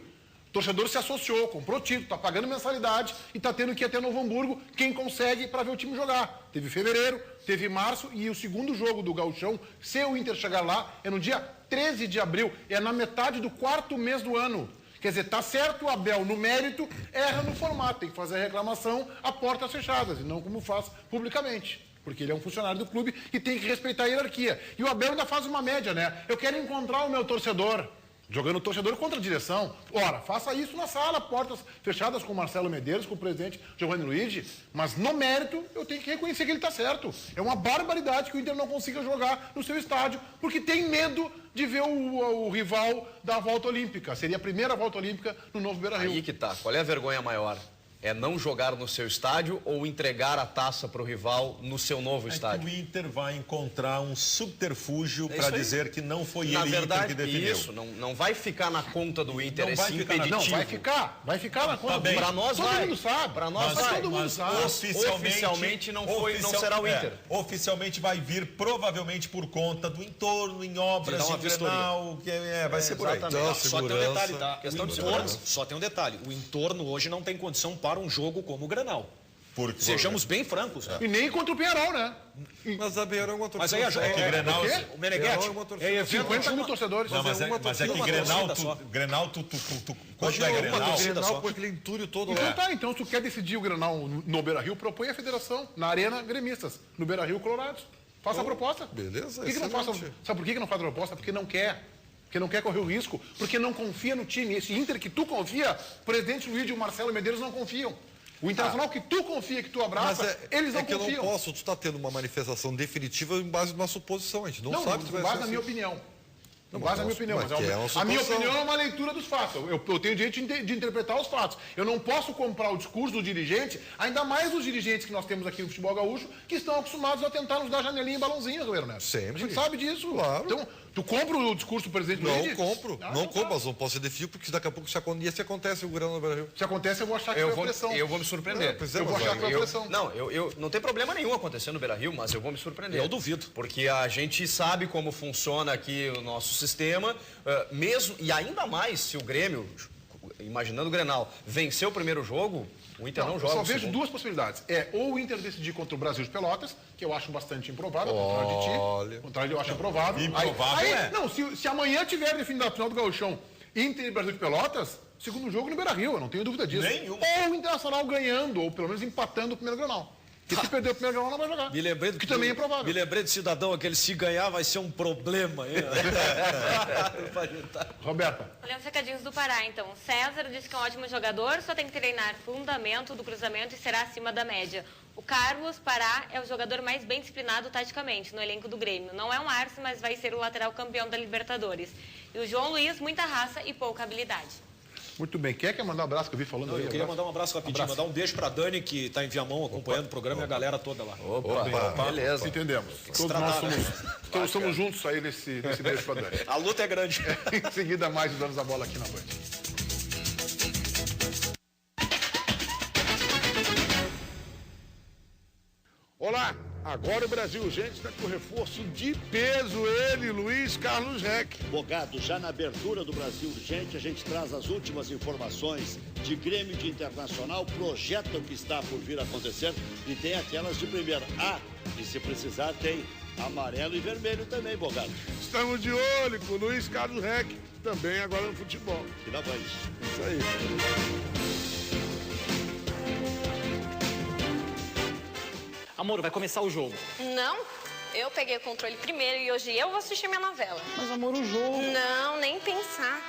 O torcedor se associou, comprou título, está pagando mensalidade e está tendo que ir até Novo Hamburgo, quem consegue, para ver o time jogar. Teve fevereiro, teve março e o segundo jogo do Gauchão, se o Inter chegar lá, é no dia 13 de abril, é na metade do 4º mês do ano. Quer dizer, tá certo o Abel no mérito, erra no formato, tem que fazer a reclamação a portas fechadas, e não como faz publicamente. porque ele é um funcionário do clube e tem que respeitar a hierarquia. E o Abel ainda faz uma média, né? Eu quero encontrar o meu torcedor. Jogando o torcedor contra a direção. Ora, faça isso na sala, portas fechadas com o Marcelo Medeiros, com o presidente Giovanni Luigi, mas no mérito eu tenho que reconhecer que ele está certo. É uma barbaridade que o Inter não consiga jogar no seu estádio, porque tem medo de ver o rival da volta olímpica. Seria a primeira volta olímpica no novo Beira-Rio. Aí que tá. Qual é a vergonha maior? É não jogar no seu estádio ou entregar a taça para o rival no seu novo estádio? Que o Inter vai encontrar um subterfúgio para dizer que não foi ele que definiu. Isso, não vai ficar na conta do Inter, não esse impeditivo. Não, vai ficar na conta do Inter. Para nós todo vai. mundo sabe. Para nós vai. Todo mundo sabe. Oficialmente não será o Inter. Oficialmente vai vir provavelmente por conta do entorno, em obras de Grenal, vai ser por aí. Então, só tem um detalhe, tá? Questão de segurança. Só tem um detalhe. O entorno hoje não tem condição para um jogo como o Grenal. Sejamos bem francos. E nem contra o Penharol, né? Mas a Penharol é uma torcida. Mas aí é que Grenal, o Meneghetti, 50 mil torcedores. Não, mas é que Grenal, tu quando é Grenal com aquele entulho todo então lá. Tá, então se tu quer decidir o Grenal no Beira-Rio, propõe a federação, na Arena Gremistas, no Beira-Rio Colorados. Faça a proposta. Beleza, por que não faça? Sabe por que não faz a proposta? Porque não quer. Porque não quer correr o risco, porque não confia no time. Esse Inter que tu confia, o presidente Luiz e o Marcelo Medeiros não confiam. O Internacional que tu confia, que tu abraça, eles não confiam. Eu não posso, tu está tendo uma manifestação definitiva em base numa suposição, a gente não sabe se vai ser base na minha opinião. Não base na minha opinião, mas a minha opinião é uma leitura dos fatos. Eu tenho direito de interpretar os fatos. Eu não posso comprar o discurso do dirigente, ainda mais os dirigentes que nós temos aqui no futebol gaúcho, que estão acostumados a tentar nos dar janelinha e balãozinho, Roberto Neto. Sempre. A gente sabe disso. Claro. Então, tu compra o discurso do presidente Luiz? Não compro, mas não posso ser definido, porque daqui a pouco se acontece o Grenal no Brasil. Se acontece, eu vou achar que foi a pressão. Eu vou me surpreender. Eu vou achar que foi a pressão. Não, não tem problema nenhum acontecer no Beira-Rio, mas eu vou me surpreender. Eu duvido. Porque a gente sabe como funciona aqui o nosso sistema, mesmo, e ainda mais se o Grêmio, imaginando o Grenal, venceu o primeiro jogo, o Inter não joga. Eu só vejo duas possibilidades. Ou o Inter decidir contra o Brasil de Pelotas, que eu acho bastante improvável, ao contrário de ti. Ao contrário, eu acho improvável. Improvável Não, se amanhã tiver definido a final do Gauchão Inter e Brasil de Pelotas, segundo jogo no Beira-Rio, eu não tenho dúvida disso. Nenhuma. Ou o Internacional ganhando, ou pelo menos empatando o primeiro Grenal. Porque se perder o primeiro Grenal, não vai jogar. Me lembrei que também é provável. Me lembrei do cidadão, aquele se ganhar vai ser um problema. Roberta. Olha os recadinhos do Pará, então. César disse que é um ótimo jogador, só tem que treinar fundamento do cruzamento e será acima da média. O Carlos Pará é o jogador mais bem disciplinado taticamente no elenco do Grêmio. Não é um Arce, mas vai ser o lateral campeão da Libertadores. E o João Luiz, muita raça e pouca habilidade. Muito bem. Quem quer mandar um abraço que eu vi falando aí? Eu queria mandar um abraço rapidinho, mandar um beijo pra Dani, que está em Viamão acompanhando o programa e a galera toda lá. Beleza. Entendemos. Todos nós somos juntos aí nesse beijo pra Dani. A luta é grande. Em seguida, mais os anos a bola aqui na Band. Olá, agora o Brasil Urgente está com reforço de peso, ele, Luiz Carlos Reck. Bogado, já na abertura do Brasil Urgente, a gente traz as últimas informações de Grêmio de Internacional, projetam o que está por vir a acontecer e tem aquelas de primeira. E se precisar tem amarelo e vermelho também, Bogado. Estamos de olho com o Luiz Carlos Reck, também agora no futebol. E na Band. Isso aí. Amor, vai começar o jogo. Não, eu peguei o controle primeiro e hoje eu vou assistir minha novela. Mas, amor, o jogo... Não, nem pensar.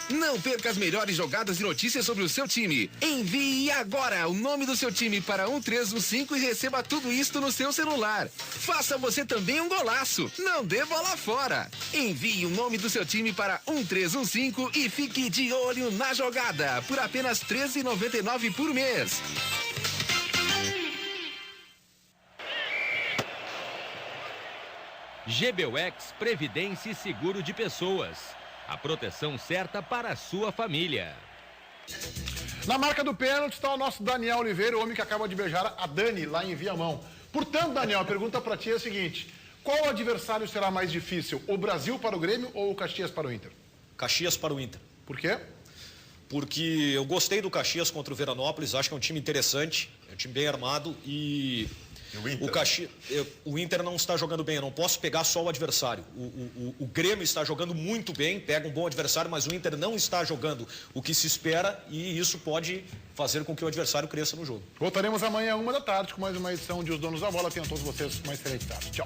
Não perca as melhores jogadas e notícias sobre o seu time. Envie agora o nome do seu time para 1315 e receba tudo isto no seu celular. Faça você também um golaço. Não dê bola fora. Envie o nome do seu time para 1315 e fique de olho na jogada por apenas R$ 13,99 por mês. GBUX Previdência e Seguro de Pessoas. A proteção certa para a sua família. Na marca do pênalti está o nosso Daniel Oliveira, o homem que acaba de beijar a Dani lá em Viamão. Portanto, Daniel, a pergunta para ti é a seguinte: qual adversário será mais difícil? O Brasil para o Grêmio ou o Caxias para o Inter? Caxias para o Inter. Por quê? Porque eu gostei do Caxias contra o Veranópolis, acho que é um time interessante, é um time bem armado e O Inter não está jogando bem, eu não posso pegar só o adversário. O Grêmio está jogando muito bem, pega um bom adversário, mas o Inter não está jogando o que se espera e isso pode fazer com que o adversário cresça no jogo. Voltaremos amanhã, 1h da tarde, com mais uma edição de Os Donos da Bola. Tenham todos vocês uma excelente tarde. Tchau.